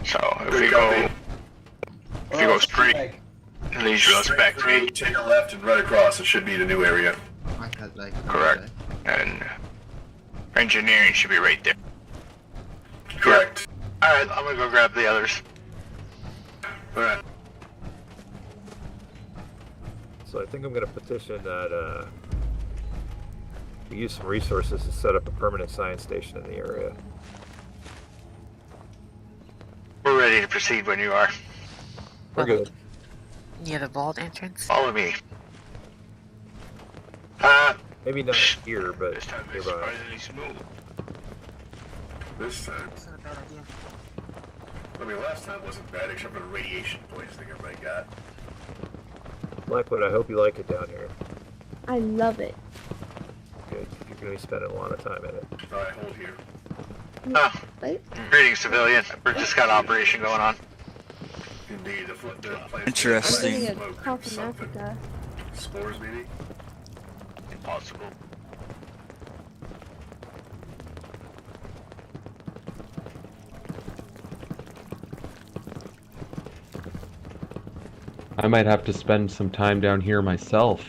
So if Good we copy. go straight, it leads us back to Straight through, take a left and right across. It should be the new area. I had like correct, and engineering should be right there. Correct. Alright, I'm gonna go grab the others. Alright. So I think I'm gonna petition that we use some resources to set up a permanent science station in the area. We're ready to proceed when you are. We're good. Near the vault entrance? Follow me. Maybe not here, but nearby. This time. I mean, last time wasn't bad except for the radiation poisoning everybody got. Blackwood, I hope you like it down here. I love it. Good. You're gonna be spending a lot of time in it. Alright, hold here. Oh. Greetings, civilian. We're just got an operation going on. Indeed, the plane. Interesting. I'm getting a call from Africa. Spores, maybe? Impossible. I might have to spend some time down here myself.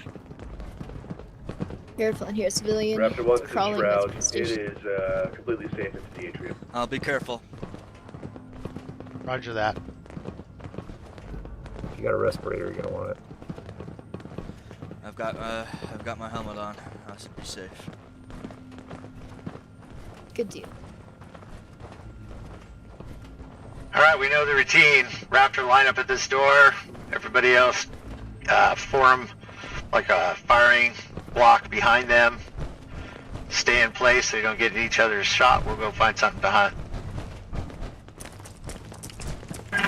Careful in here, civilian. Raptor 1 to Crawling shroud. with It is completely safe into the atrium. I'll be careful. Roger that. If you got a respirator, you're gonna want it. I've got my helmet on. I should be safe. Good deal. Alright, we know the routine. Raptor line up at this door. Everybody else form like a firing block behind them. Stay in place so you don't get in each other's shot. We'll go find something to hunt.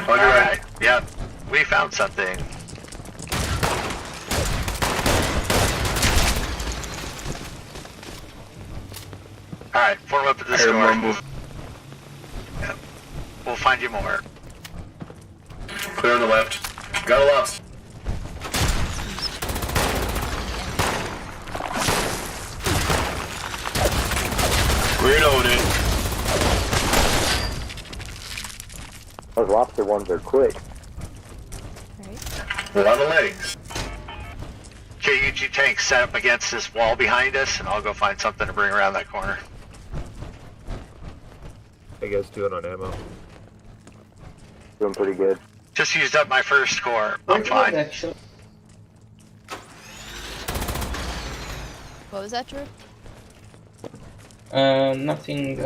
Alright, yep. We found something. Alright, form up at this door. Yep. We'll find you more. Clear on the left. Got a lot. Reloading. Those lobster ones are quick. A lot of legs. Okay, you two tanks set up against this wall behind us, and I'll go find something to bring around that corner. How you guys doing on ammo? Doing pretty good. Just used up my first core. I'm fine. What was that, Drew? Nothing.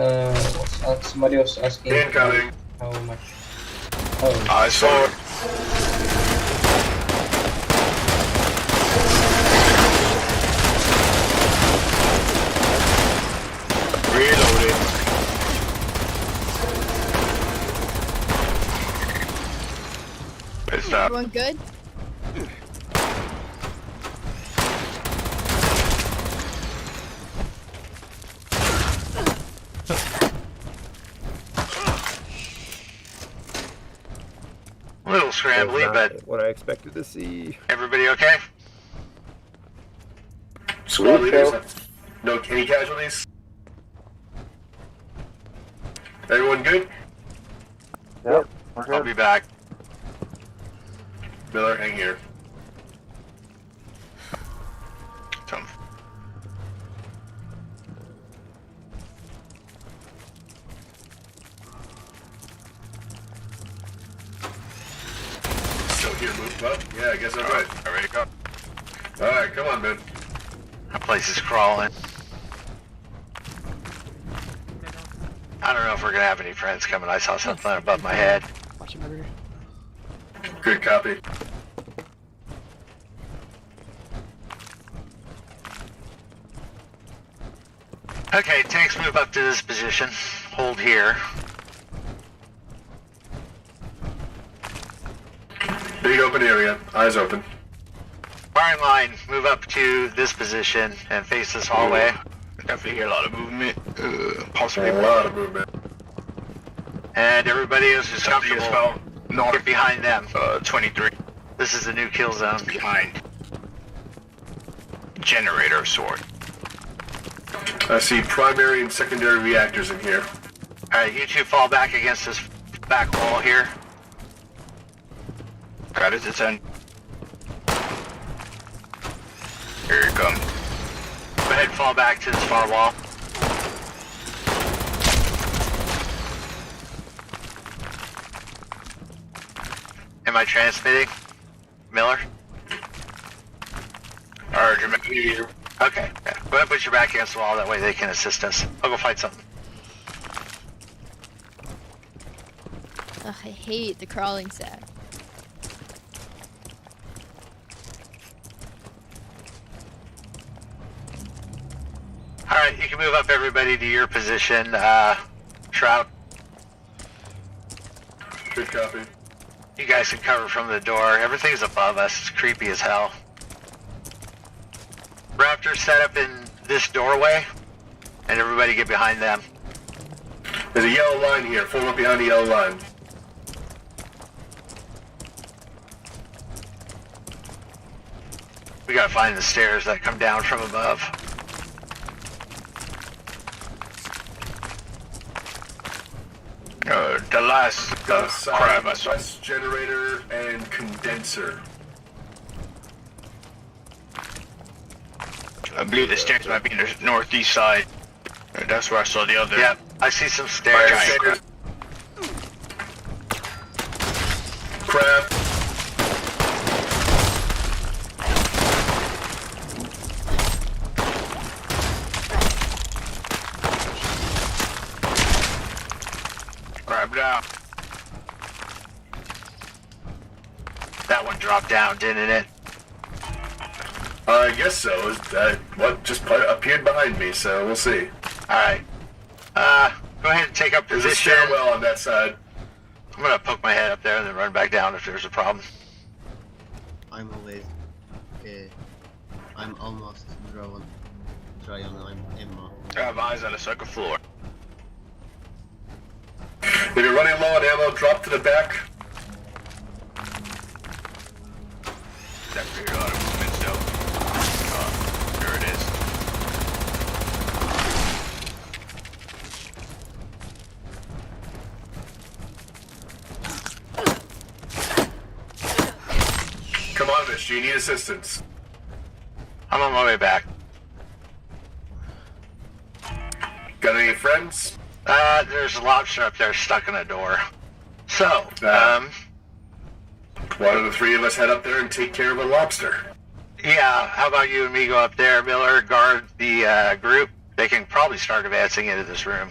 Somebody was asking Incoming. how much. Oh. I saw it. Reloading. Pissed out. Everyone good? A little scrambly, but what I expected to see. Everybody okay? Squad leaders. No, any casualties? Everyone good? Yep. I'll be back. Miller, hang here. Come. Still here, move up? Yeah, I guess that's right. All right, go. Alright, come on, man. That place is crawling. I don't know if we're gonna have any friends coming. I saw something above my head. Watch him over here. Good copy. Okay, tanks move up to this position. Hold here. Big open area. Eyes open. Firing line, move up to this position and face this hallway. Definitely hear a lot of movement. Possibly a lot of movement. And everybody else is comfortable. North. Get behind them. 23. This is the new kill zone. Behind. Generator sword. I see primary and secondary reactors in here. Alright, you two fall back against this back wall here. Got it, it's in. Here it comes. Go ahead and fall back to this far wall. Am I transmitting? Miller? Alright, you're Okay, yeah. Go ahead and put your back against the wall, that way they can assist us. I'll go fight something. Ugh, I hate the crawling sack. Alright, you can move up everybody to your position, Shroud. Good copy. You guys can cover from the door. Everything's above us. It's creepy as hell. Raptors set up in this doorway, and everybody get behind them. There's a yellow line here. Form up behind the yellow line. We gotta find the stairs that come down from above. The last crab I saw. Bus generator and condenser. I believe the stairs might be in the northeast side. That's where I saw the other. Yep, I see some stairs. Crab. Crab down. That one dropped down, didn't it? I guess so. What just appeared behind me, so we'll see. Alright. Go ahead and take up There's a position. stairwell on that side. I'm gonna poke my head up there and then run back down if there's a problem. I'm always. I'm almost drawn. Try on Emma. I have eyes on the second floor. If you're running low on ammo, drop to the back. That periodic movement still. There it is. Kermanovich, do you need assistance? I'm on my way back. Got any friends? There's a lobster up there stuck in a door. So, why don't the three of us head up there and take care of a lobster? yeah, how about you and me go up there, Miller, guard the group? They can probably start advancing into this room.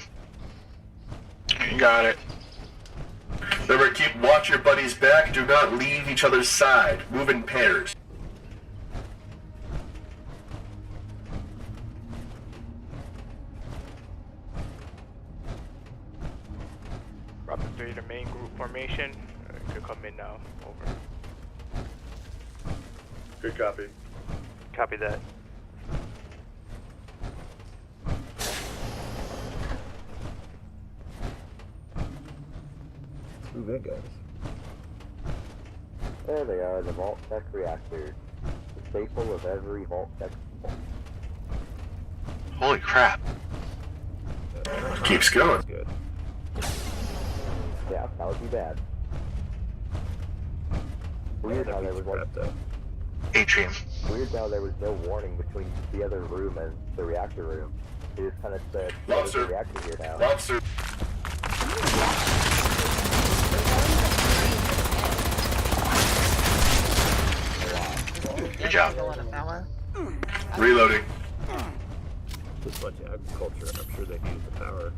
You got it. Remember, watch your buddy's back. Do not leave each other's side. Move in pairs. Raptor 3, the main group formation. You could come in now. Over. Good copy. Copy that. Ooh, that guys. There they are, the Vault Tech reactors. The staple of every Vault Tech. Holy crap. Keeps going. Good. Yeah, that would be bad. Weird how there was Atrium. Weird how there was no warning between the other room and the reactor room. They just kind of said, "There's a reactor here now." Lobster. Good job. Reloading. Just a bunch of agriculture. I'm sure they needed the power.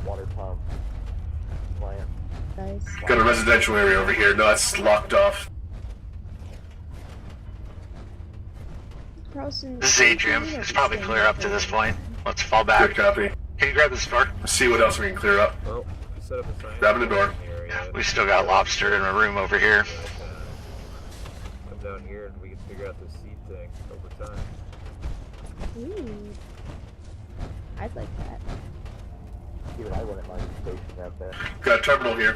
Water pump. Plant. Nice. Got a residential area over here. No, it's locked off. Carlson, This is Atrium. It's probably clear up to this point. Let's fall back. Good copy. Can you grab this door? See what else we can clear up. Well, we set up a sign. Grabbing the door. We still got lobster in a room over here. Come down here and we can figure out this seed thing over time. Ooh. I'd like that. Even I wouldn't mind stationed out there. Got a terminal here.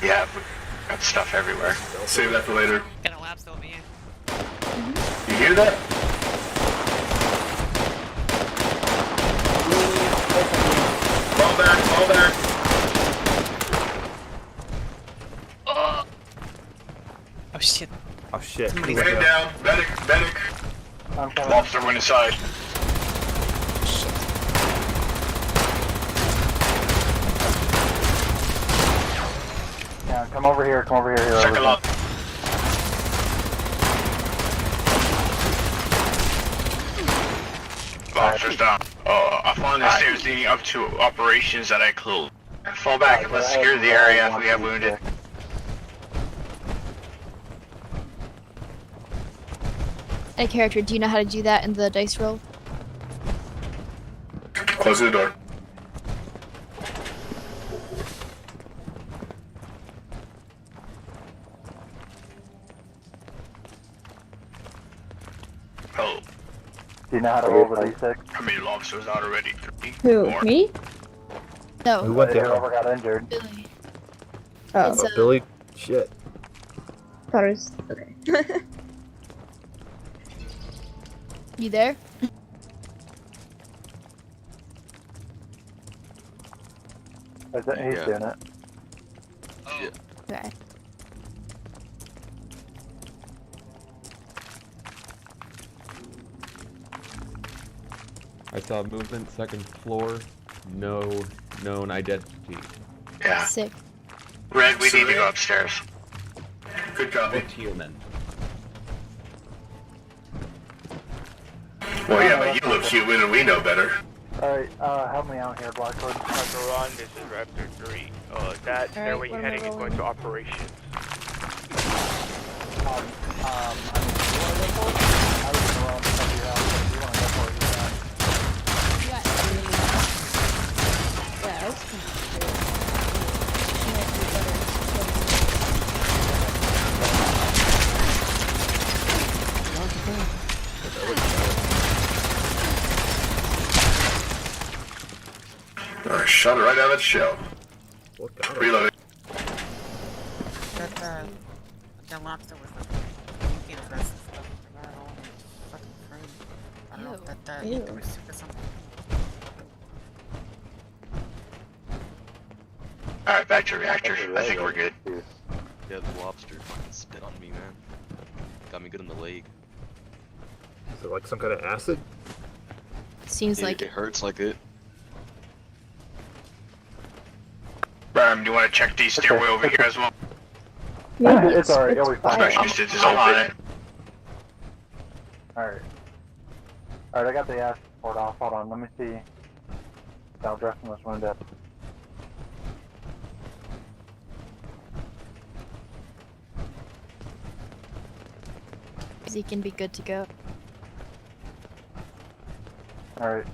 Yeah, we got stuff everywhere. Save that for later. Got a lab still over here. You hear that? Fall back, fall back. Oh shit. Oh shit. Man down. Medic, medic. Lobster went inside. Yeah, Come over here, Second lot. Lobsters down. I found the stairs leading up to operations that I closed. Fall back and let's secure the area if we have wounded. Hey, character, do you know how to do that in the dice roll? Close the door. Oh, Do you know how to roll the d6? how many lobsters out already? 3? Who? More. Me? No. Who went down? Whoever got injured. Billy. Oh, It's, Billy? Shit. thought it was okay. You there? He's doing it. Okay. I saw movement, second floor, no known identity. Yeah. Sick. Red, we need to go upstairs. Good copy. What's human? Well, yeah, but you look human and we know better. Alright, help me out here, Blackwood. Dr. Ron, this is Raptor 3. That stairway you're heading is going to operations. I mean, do you want to go for it? I was gonna run up to your house, but if you want to go for it, you can. Yeah, that's kind of cool. Alright, shot it right out of the shell. Reloading. That lobster was like, you know, that's stuff. I don't want to fucking frame. I don't know if that ate the receipt or something. Alright, back to reactor. I think we're good. Yeah, the lobster fucking spit on me, man. Got me good in the leg. Is it like some kind of acid? Seems Yeah, like it hurts like it. Bram, do you want to check the stairway over here as well? Maybe It's alright, it'll be fine. Specialist is on it. Alright. Alright, I got the ash port off. Hold on, let me see. I'll dress in this window. he can be good to go. Alright.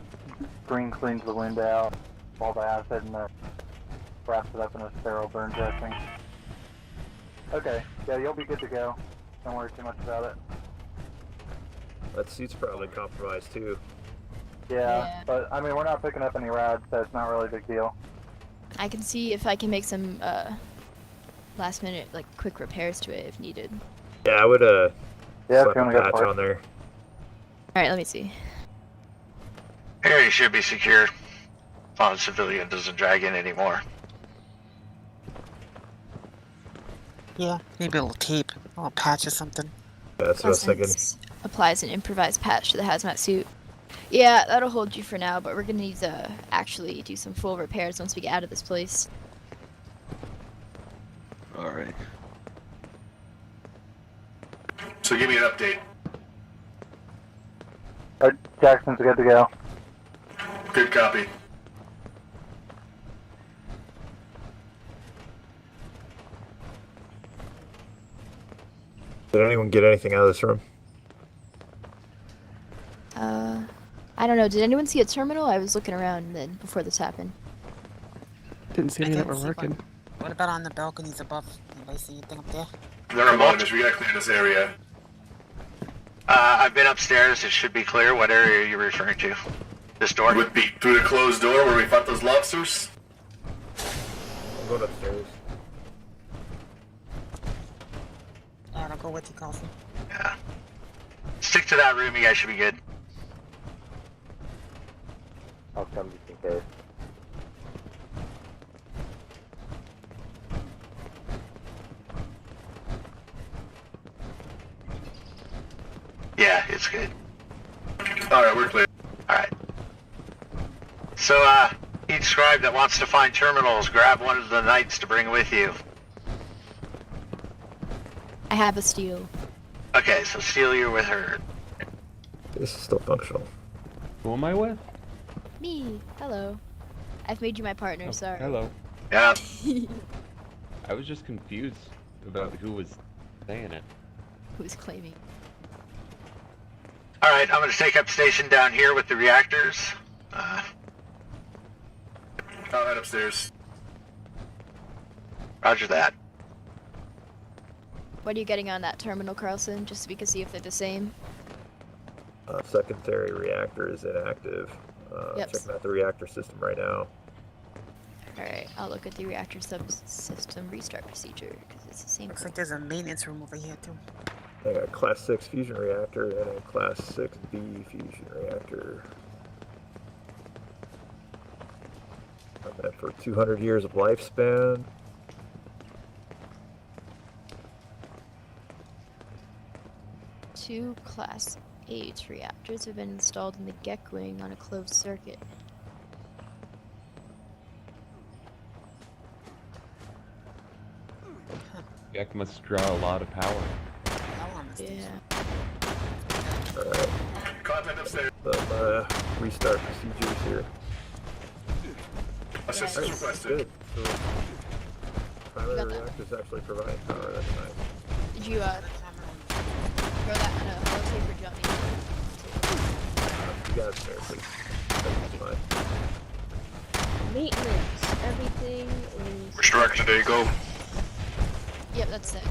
Green cleans the wind out, all the acid, and wraps it up in a sterile burn dressing. Okay, yeah, you'll be good to go. Don't worry too much about it. That suit's probably compromised too. Yeah, but I mean, we're not picking up any rads, so it's not really a big deal. I can see if I can make some last minute, like, quick repairs to it if needed. Yeah, I would yeah, slap if you a wanna go patch for it. on there. Alright, let me see. Area should be secure. As long as civilian doesn't drag in anymore. Yeah, maybe a little tape, a little patch or something. Yeah, that's what I was thinking. Applies an improvised patch to the hazmat suit. Yeah, that'll hold you for now, but we're gonna need to actually do some full repairs once we get out of this place. Alright. So give me an update. Jackson's good to go. Good copy. Did anyone get anything out of this room? I don't know, did anyone see a terminal? I was looking around then before this happened. Didn't see any that were working. What about on the balconies above? Anybody see anything up there? There are monitors. We gotta clear this area. I've been upstairs. It should be clear. What area are you referring to? This door? Would be through the closed door where we fought those lobsters. I'm going upstairs. Alright, I'll go with you, Carlson. Yeah. Stick to that room. You guys should be good. I'll come just in case. Yeah, it's good. Alright, we're clear. Alright. So, each scribe that wants to find terminals, grab one of the knights to bring with you. I have a steel. Okay, so Steel, you're with her. This is still functional. Who am I with? Me. Hello. I've made you my partner, Oh, sorry. hello. Yeah. I was just confused about who was saying it. Who's claiming? Alright, I'm gonna take up station down here with the reactors. I'll head upstairs. Roger that. What are you getting on that terminal, Carlson? Just so we can see if they're the same. Secondary reactor is inactive. Yep. Checking out the reactor system right now. Alright, I'll look at the reactor subsystem restart procedure, because it's the same. Looks like there's a maintenance room over here too. I got a Class 6 fusion reactor and a Class 6B fusion reactor. I'm meant for 200 years of lifespan. Two Class 8 reactors have been installed in the Gek wing on a closed circuit. Gek must draw a lot of power. Yeah. Alright. Contact upstairs. Some restart procedures here. Assistance requested. Good. So, primary reactors actually provide power. That's nice. Did you, throw that on a holotape or do you want me You got it there, please. That's fine. Maintenance. Everything is. Which direction do you go? Yep, that's it.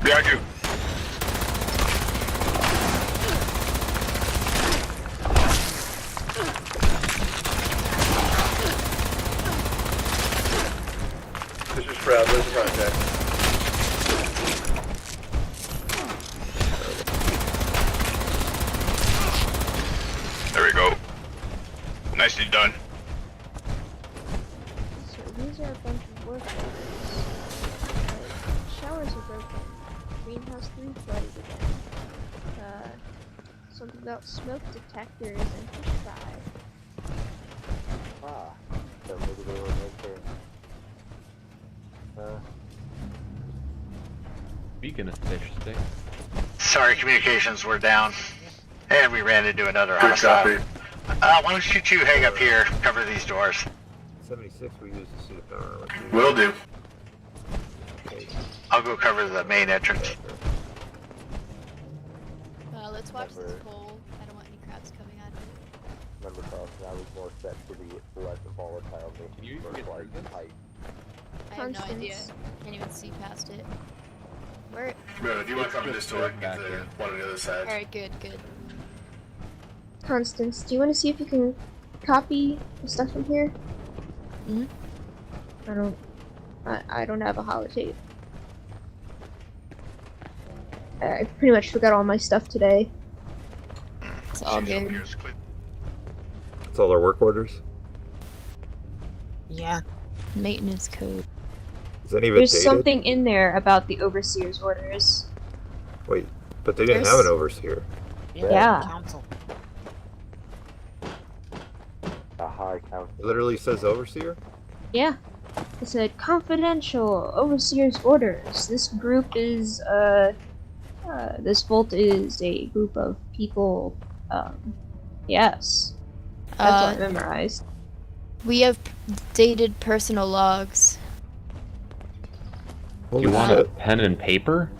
Behind you. This is Proud, there's a contact. There we go. Nicely done. So these are a bunch of work orders. Showers are broken. Greenhouse 3 flooded again. Something about smoke detectors and fish fry. Ah, so maybe they were making. Speaking of fish sticks. Sorry, communications were down. And we ran into another Good hostile. copy. Why don't you two hang up here, cover these doors. 76 we use to see the power armor. Will do. I'll go cover the main entrance. Let's watch this hole. I don't want any crabs coming out of it. Remember, Carlson, I was more set to the less volatile Can you even get through this? height. I have no idea. Can't even see past it. Where? No, if you want to cover this door, I can get the one on the other side. Alright, good, good. Constance, do you want to see if you can copy the stuff from here? Hmm? I don't have a holotape. I pretty much forgot all my stuff today. It's all good. That's all our work orders? Yeah. Maintenance code. Is any of it There's dated? something in there about the overseer's orders. Wait, but they didn't have an overseer. Yeah. Council. A high council. It literally says overseer? Yeah. It said confidential overseer's orders. This group is this vault is a group of people. Yes. That's what I memorized. We have dated personal logs. You want a pen and paper?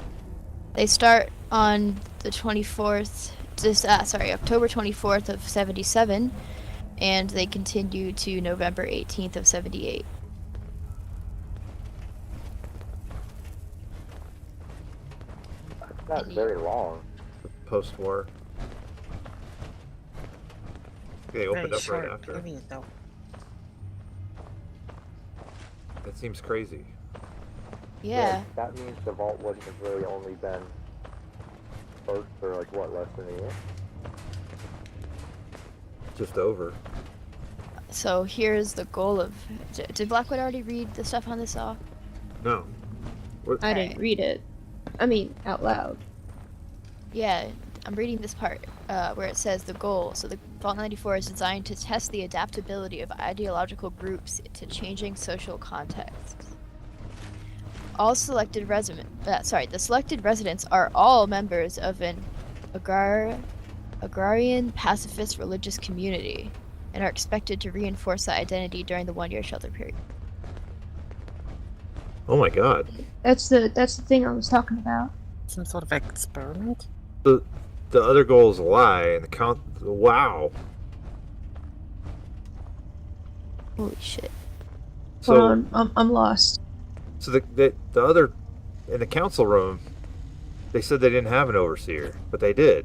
They start on the 24th, October 24th of 77, and they continue to November 18th of 78. It's not very long. Post-war. Okay, opened Very up short right after. period, though. That seems crazy. Yeah. That means the vault wouldn't have really only been closed for like what, less than a year? Just over. So here's the goal of. Did Blackwood already read the stuff on this off? No. I didn't read it. I mean, out loud. Yeah, I'm reading this part where it says the goal. So the Vault 94 is designed to test the adaptability of ideological groups to changing social contexts. the selected residents are all members of an agrarian pacifist religious community and are expected to reinforce that identity during the 1-year shelter period. Oh my god. That's the thing I was talking about. Some sort of experiment? The other goal is a lie, and the count. Wow. Holy shit. Hold So on, I'm lost. so the other in the council room, they said they didn't have an overseer, but they did.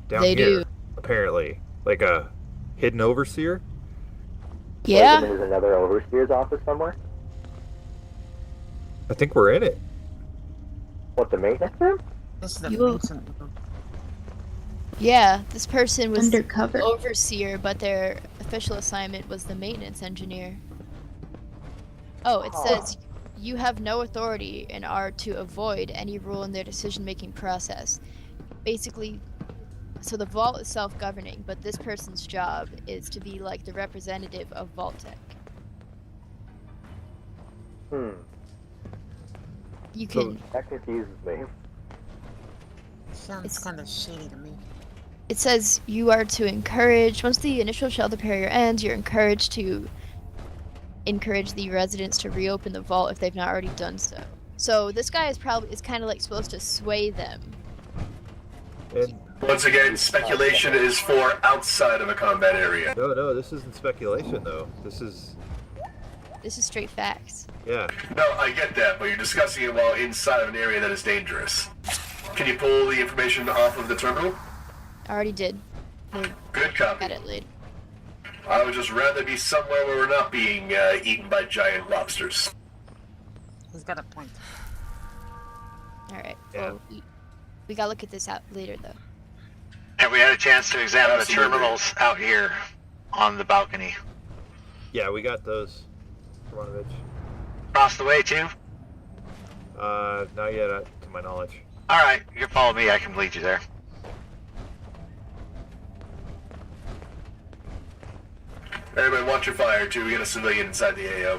Down They here, do. apparently, like a hidden overseer. Yeah. There's another overseer's office somewhere. I think we're in it. What, the maintenance room? This is the You- maintenance room. Yeah, this person was Undercover. the overseer, but their official assignment was the maintenance engineer. Oh, it says you have no authority and are to avoid any rule in their decision-making process. Basically, so the vault is self-governing, but this person's job is to be like the representative of Vault-Tec. You can. That confuses me. Sounds kind of shady to me. It says you are to encourage, once the initial shelter period ends, you're encouraged to encourage the residents to reopen the vault if they've not already done so. So this guy is kind of like supposed to sway them. And Once again, speculation is for outside of a combat area. no, this isn't speculation though. This is straight facts. yeah. No, I get that, but you're discussing it while inside of an area that is dangerous. Can you pull the information off of the terminal? I already did. Good copy. Got it later. I would just rather be somewhere where we're not being eaten by giant lobsters. He's got a point. Alright, Yeah. well, we gotta look at this out later though. Have we had a chance to examine Absolutely. the terminals out here on the balcony? Yeah, we got those. Kermanovich. Across the way too? Not yet, to my knowledge. Alright, you can follow me, I can lead you there. Everybody watch your fire too, we got a civilian inside the AO.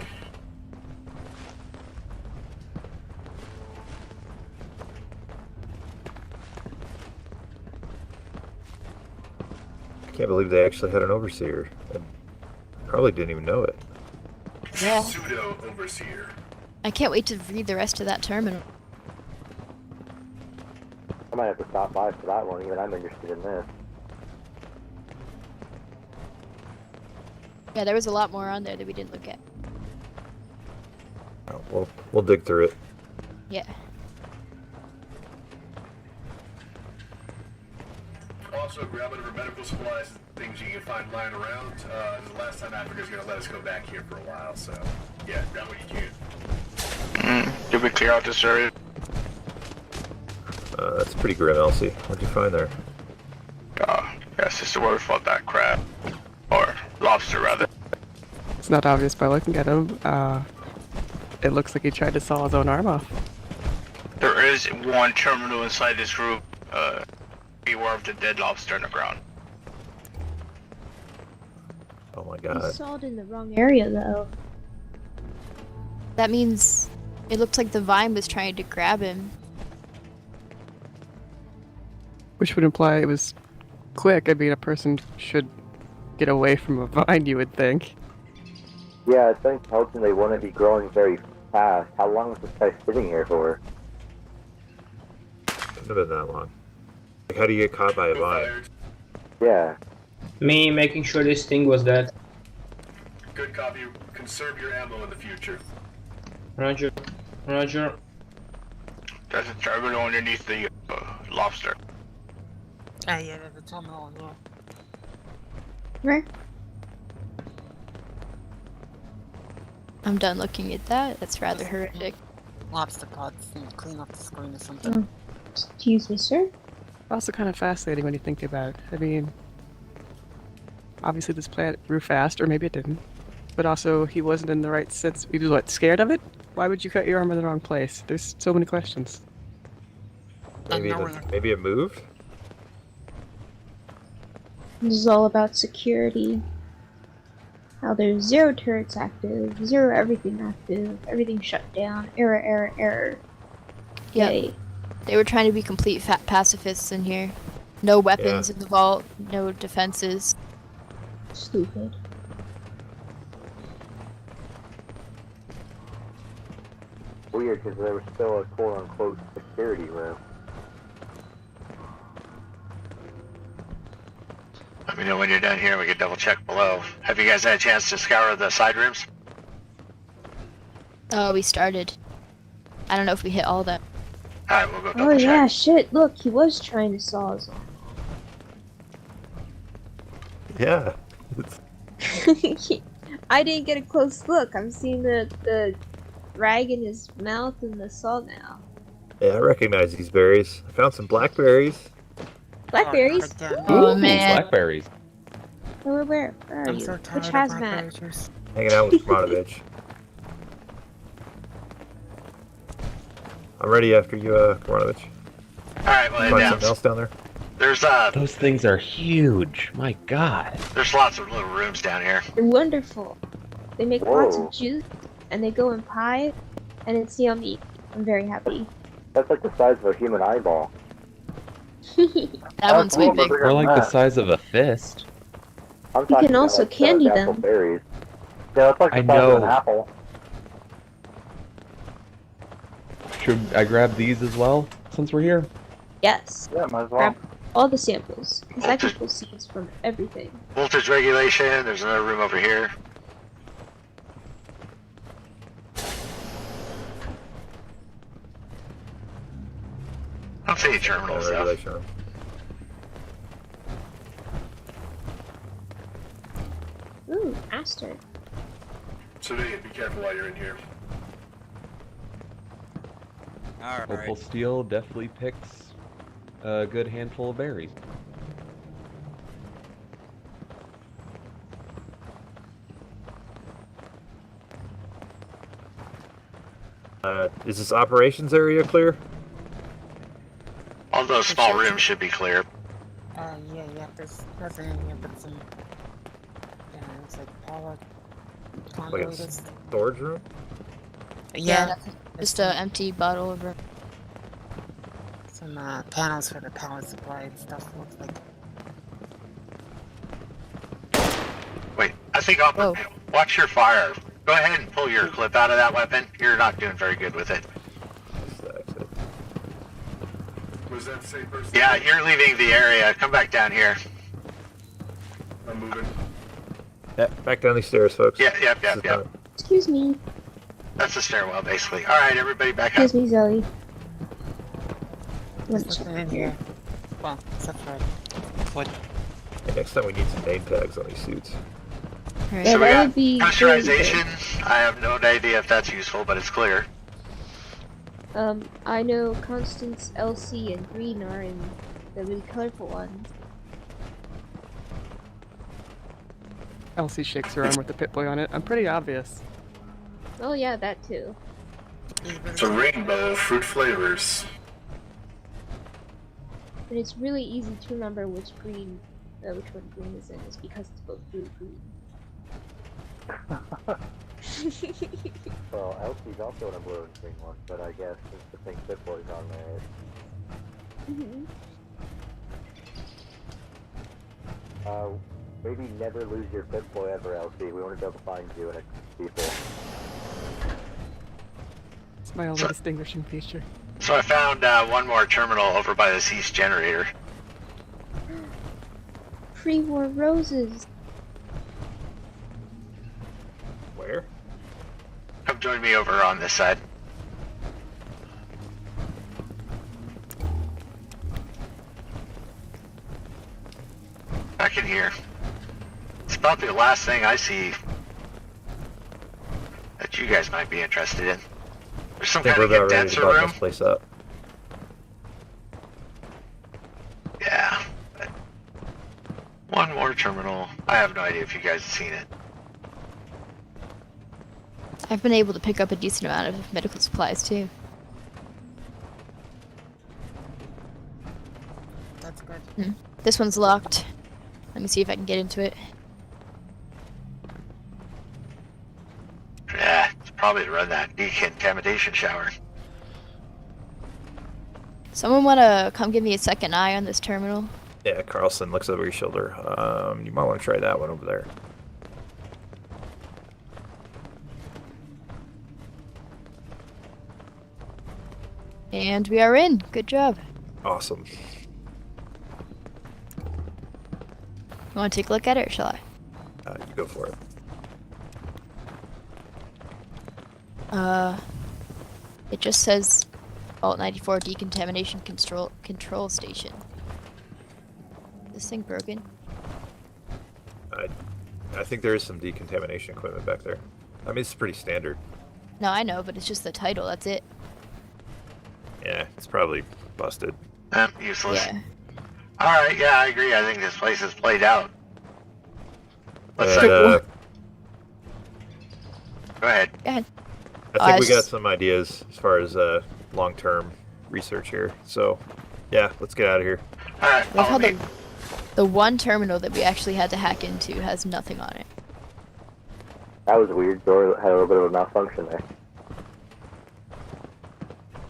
I can't believe they actually had an overseer, and probably didn't even know it. Yeah. Pseudo overseer. I can't wait to read the rest of that terminal. I might have to stop by for that one, even I'm interested in this. Yeah, there was a lot more on there that we didn't look at. Oh, we'll dig through it. Yeah. Also, grab whatever medical supplies and things you can find lying around. This is the last time Africa's going to let us go back here for a while, so yeah, grab what you can. Did we clear out this area? That's pretty grim, Elsie. What'd you find there? Yes, this is where we fought that crab. Or lobster, rather. It's not obvious by looking at him. It looks like he tried to saw his own arm off. There is one terminal inside this group. Beware of the dead lobster in the ground. Oh my He god. saw it in the wrong area though. That means it looked like the vine was trying to grab him. Which would imply it was quick. I mean, a person should get away from a vine, you would think. Yeah, it's intelligent they wouldn't be growing very fast. How long was this guy sitting here for? Couldn't have been that long. Like, how do you get caught by a vine? Yeah. Me making sure this thing was dead. Good copy. Conserve your ammo in the future. Roger. Roger. There's a terminal underneath the lobster. Ah, yeah, there's a terminal as well. Where? I'm done looking at that. That's rather horrific. Lobster pods and clean off the screen or something. Excuse me, sir? Also kind of fascinating when you think about it. I mean, obviously this plant grew fast, or maybe it didn't. But also, he wasn't in the right sense. He was, what, scared of it? Why would you cut your arm in the wrong place? There's so many questions. Maybe it moved? This is all about security. How there's 0 turrets active, 0 everything active, everything shut down, error. Yep. Yay. They were trying to be complete pacifists in here. No weapons in the vault, no defenses. Stupid. Weird, because there was still a quote-unquote security room. Let me know when you're done here. We can double check below. Have you guys had a chance to scour the side rooms? Oh, we started. I don't know if we hit all that. Alright, we'll go double Oh check. yeah, shit, look, he was trying to saw us off. Yeah. I didn't get a close look. I'm seeing the rag in his mouth and the saw now. Yeah, I recognize these berries. I found some blackberries. Blackberries? Oh, Ooh, man. blackberries. Where are you? Which hazmat? Hanging out with Kermanovich. I'm ready after you, Kermanovich. Alright, well, head Find down. something else down there? There's Those things are huge. My God. there's lots of little rooms down here. They're wonderful. They make lots Whoa. of juice, and they go in pie, and it's yummy. I'm very happy. That's like the size of a human eyeball. That one's way big. Or like the size of a fist. I'm You talking can about, also like, candy apple them. berries. Yeah, it's like the I size of an know. apple. Should I grab these as well, since we're here? Yes. Yeah, might as well. Grab all the samples, because I can pull seeds from everything. Voltage regulation. There's another room over here. I don't see any terminals though. Regulation. Ooh, Aster. Civilian, be careful while you're in here. Opal Steel definitely picks a good handful of berries. Is this operations area clear? All those small rooms should be clear. Yeah, there's nothing in here but some, it's like power Like a conduits. storage room? Yeah, Just an empty bottle of rum. some panels for the power supply and stuff. Looks like. Wait, I think I'll watch your fire. Go ahead and pull your clip out of that weapon. You're not doing very good with it. Was that the same person? Yeah, you're leaving the area. Come back down here. I'm moving. Yeah, back down these stairs, folks. Yep. Excuse me. That's the stairwell, basically. All right, everybody back up. Excuse me, Zoe. There's nothing in here. Well, except for what? Yeah, next time we need some name tags on these suits. Yeah, So we that got would be pressurization. I have no idea if that's useful, but it's clear. I know Constance, Elsie, and Green are in the really colorful ones. Elsie shakes her arm with the Pip-Boy on it. I'm pretty obvious. Oh yeah, that too. It's a rainbow of fruit flavors. But it's really easy to remember which one green is in. It's because it's both blue and green. Well, Elsie's also in a blue and green one, but I guess since the pink Pip-Boy's on there, maybe never lose your Pip-Boy ever, Elsie. We want to be able to find you and people. It's my only distinguishing feature. So I found one more terminal over by the cease generator. Pre-war roses. Where? Come join me over on this side. Back in here. It's about the last thing I see that you guys might be interested in. There's some I think kind we're of about ready to condenser button room. this place up. Yeah. but One more terminal. I have no idea if you guys have seen it. I've been able to pick up a decent amount of medical supplies too. That's good. This one's locked. Let me see if I can get into it. Probably to run that decontamination shower. Someone wanna come give me a second eye on this terminal? Yeah, Carlson looks over your shoulder. You might want to try that one over there. And we are in. Good job. Awesome. You want to take a look at it, or shall I? You go for it. It just says Vault 94 Decontamination Control Station. Is this thing broken? I think there is some decontamination equipment back there. I mean, it's pretty standard. No, I know, but it's just the title. That's it. Yeah, it's probably busted. Useless. Yeah. Alright, yeah, I agree. I think this place is played out. Let's Go ahead. Go ahead. I think we got some ideas as far as long-term research here. So, yeah, let's get out of here. Alright, Love how the one terminal that we actually had to hack into has nothing on it. That was weird. Door had a little bit of a malfunction there.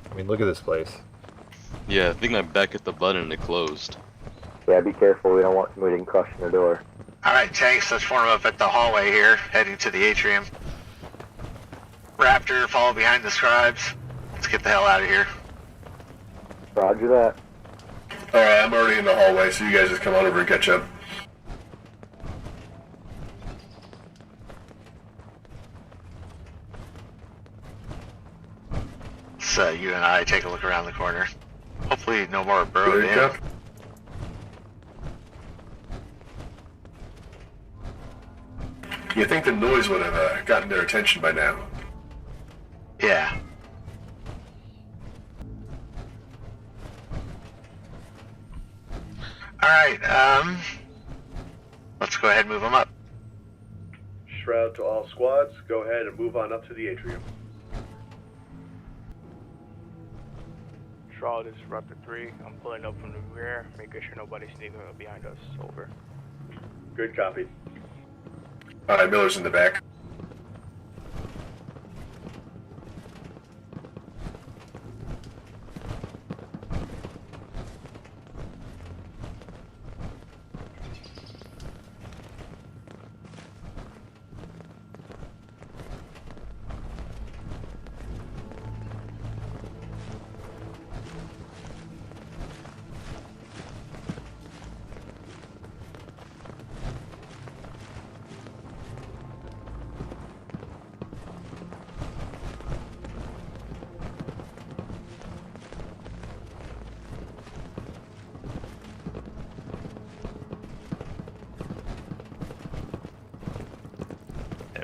I mean, look at this place. Yeah, I think I back at the button and it closed. Yeah, be careful. We don't want somebody getting crushed in the door. Alright, tanks, let's form up at the hallway here, heading to the atrium. Raptor, follow behind the scribes. Let's get the hell out of here. Roger that. Alright, I'm already in the hallway, so you guys just come on over and catch up. So you and I take a look around the corner. Hopefully no more burrowed in. You think the noise would have gotten their attention by now? Yeah. Alright, let's go ahead and move them up. Shroud to all squads, go ahead and move on up to the atrium. Shroud, this is Raptor 3. I'm pulling up from the rear, making sure nobody's sneaking up behind us. Over. Good copy. Alright, Miller's in the back.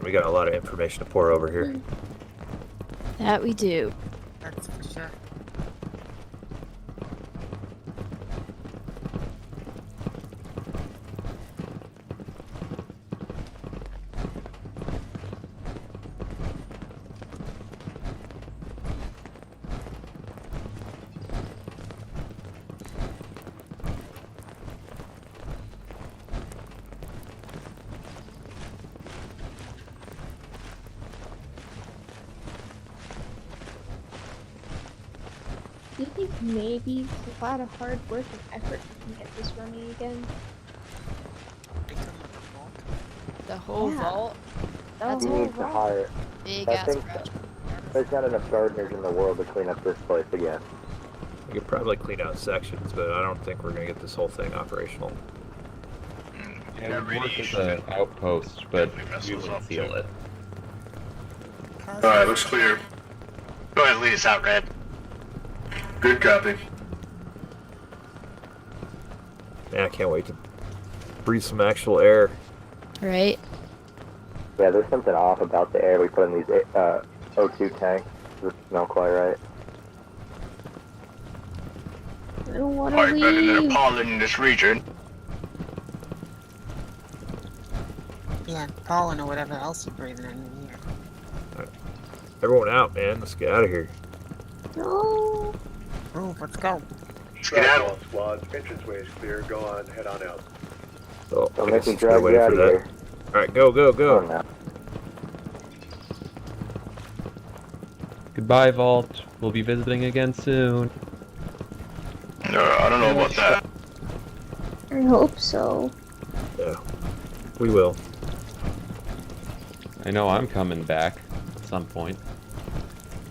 We got a lot of information to pour over here. That we do. That's for sure. Do you think maybe with a lot of hard work and effort we can get this running again? The whole Yeah. vault? That's You whole need to vault. hire. Big I ass think project. there's not enough gardeners in the world to clean up this place again. We could probably clean out sections, but I don't think we're gonna get this whole thing operational. Yeah, we work as an outpost, but we wouldn't seal it. Alright, looks clear. Go ahead and lead us out, Red. Good copy. Man, I can't wait to breathe some actual air. Right? Yeah, there's something off about the air we put in these O2 tanks. Doesn't smell quite right. I don't want to Probably better than leave. a pollen in this region. Yeah, pollen or whatever else you're breathing in here. Everyone out, man. Let's get out of here. No. Move, let's go. Shroud to all squads, entranceway is clear, go on, head on out. So, Don't I make guess me let's get drag you ready out for of that. here. Alright, go, go, Oh, go. no. Goodbye, Vault. We'll be visiting again soon. I don't know about that. I hope so. Yeah, we will. I know I'm coming back at some point.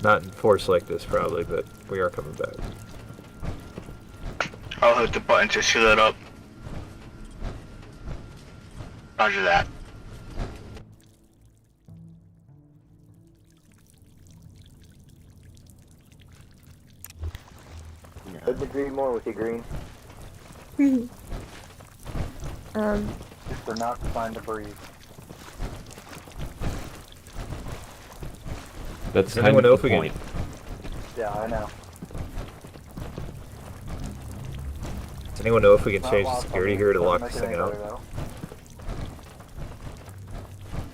Not in force like this, probably, but we are coming back. I'll hit the button to seal it up. Roger that. Couldn't agree more with you, Green. Just for not to find debris. That's Does kind anyone know of if the we point. Yeah, I know. Does anyone know if we can Not change the lost security on here to me, lock doesn't this make thing it out? any better, though.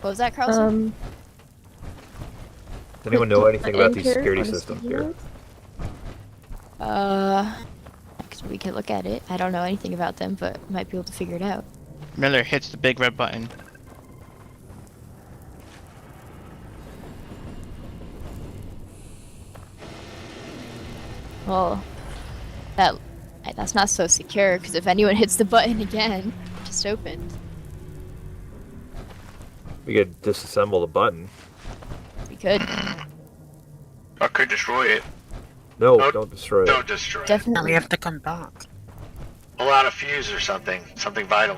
What was that, Carlson? Does anyone know anything about these enter security on the systems studio? here? 'Cause we can look at it. I don't know anything about them, but might be able to figure it out. Miller hits the big red button. Well, that's not so secure, because if anyone hits the button again, it just opened. We could disassemble the button. We could. I could destroy it. No, Don't- don't destroy it. Don't destroy it. Now Definitely. we have to come back. Pull out a fuse or something. Something vital.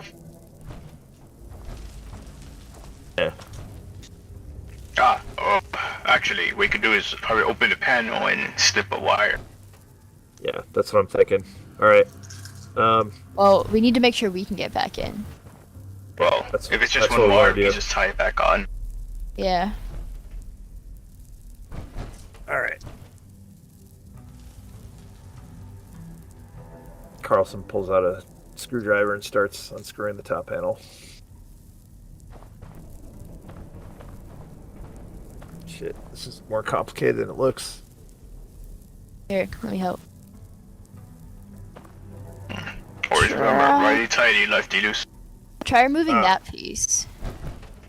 Yeah. Oh, actually, we could do is probably open the panel and slip a wire. Yeah, that's what I'm thinking. Alright. Well, we need to make sure we can get back in. Well, That's- if it's just that's one what we wanna wire, we do. can just tie it back on. Yeah. Alright. Carlson pulls out a screwdriver and starts unscrewing the top panel. Shit, this is more complicated than it looks. Here, let me help. Always remember, righty tighty, lefty loose. Try removing that piece.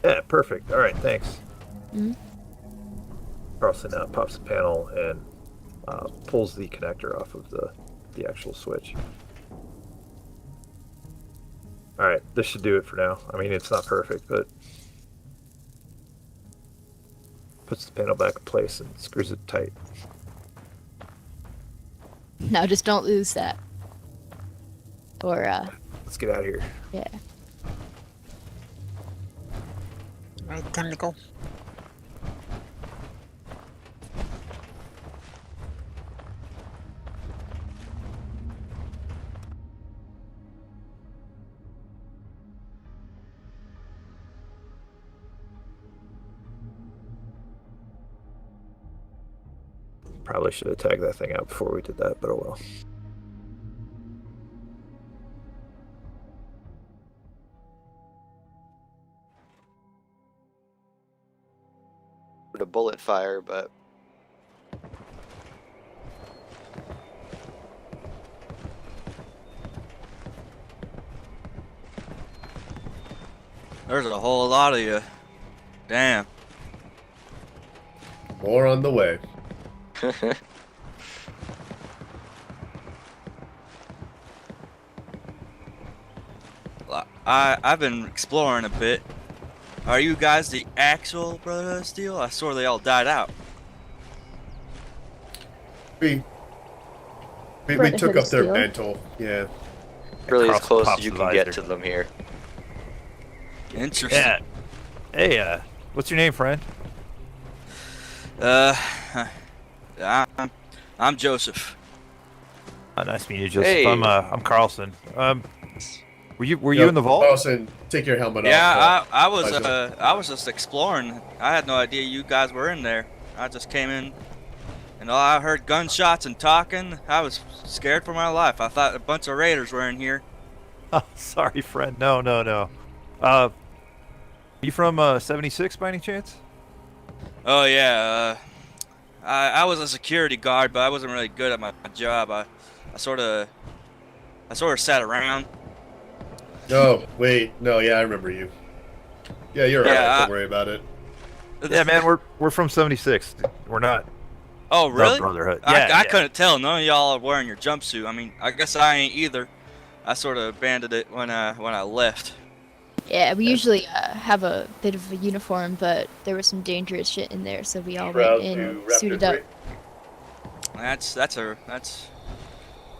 Yeah, perfect. Alright, thanks. Mhm. Carlson pops the panel and pulls the connector off of the actual switch. Alright, this should do it for now. I mean, it's not perfect, but puts the panel back in place and screws it tight. Now just don't lose that. Or, Let's get out of here. yeah. Right, time to go. Probably should have tagged that thing out before we did that, but oh well. The bullet fire, but There's a whole lot of you. Damn. More on the way. I've been exploring a bit. Are you guys the actual Brotherhood of Steel? I swore they all died out. We Brotherhood took of up their Steel. mantle. Yeah. really as Carlson close pops as you the can get visor. to them here. Interesting. Yeah. Hey, what's your name, friend? I'm Joseph. Nice to meet you, Joseph. Hey. I'm Carlson. Were you in the vault? Carlson, take your helmet off. Yeah, I Pleasure. was just exploring. I had no idea you guys were in there. I just came in, and I heard gunshots and talking. I was scared for my life. I thought a bunch of raiders were in here. Oh, sorry, friend. No. You from 76 by any chance? Oh yeah, I was a security guard, but I wasn't really good at my job. I sort of sat around. Oh, wait. No, yeah, I remember you. Yeah, you're Yeah, alright. Don't worry about it. Yeah, man, we're from 76. We're not Oh, really? Brotherhood. I Yeah, couldn't tell. None of y'all are wearing your jumpsuit. I mean, I guess I ain't either. I sort of abandoned it when I left. Yeah, we usually have a bit of a uniform, but there was some dangerous shit in there, so we all Shroud went in to and Raptor suited up. 3.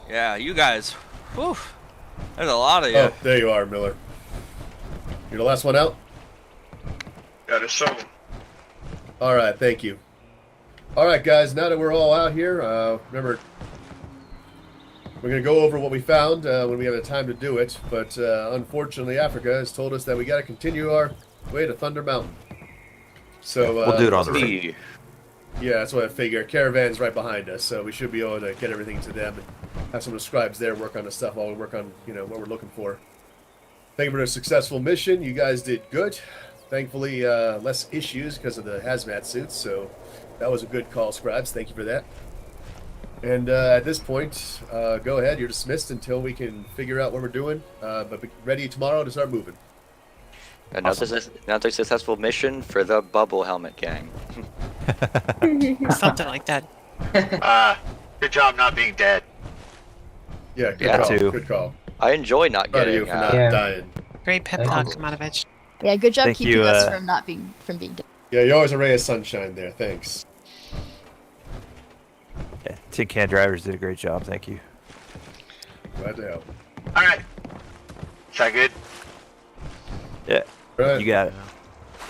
Yeah, you guys. Whew. There's a lot of you. Oh, there you are, Miller. You're the last one out? Got it, so. All right, thank you. All right, guys, now that we're all out here, remember, we're going to go over what we found when we have the time to do it, but unfortunately, Africa has told us that we got to continue our way to Thunder Mountain. So we'll do it on the road. Yeah, that's what I figure. Caravan's right behind us, so we should be able to get everything to them and have some of the scribes there work on the stuff while we work on, what we're looking for. Thank you for a successful mission. You guys did good. Thankfully, less issues because of the hazmat suits, so that was a good call, scribes. Thank you for that. And at this point, go ahead. You're dismissed until we can figure out what we're doing, but be ready tomorrow to start moving. Another successful mission for the Bubble Helmet Gang. Something like that. Good job not being dead. Yeah, good call. Good call. I enjoy not Proud of getting you for not dying. Great pep talk, Kermanovich. Yeah, good job Thank keeping you, us from being dead. Yeah, you're always a ray of sunshine there. Thanks. Yeah, Tin Can drivers did a great job. Thank you. Glad to help. All right. Is that good? Yeah. Right. You got it.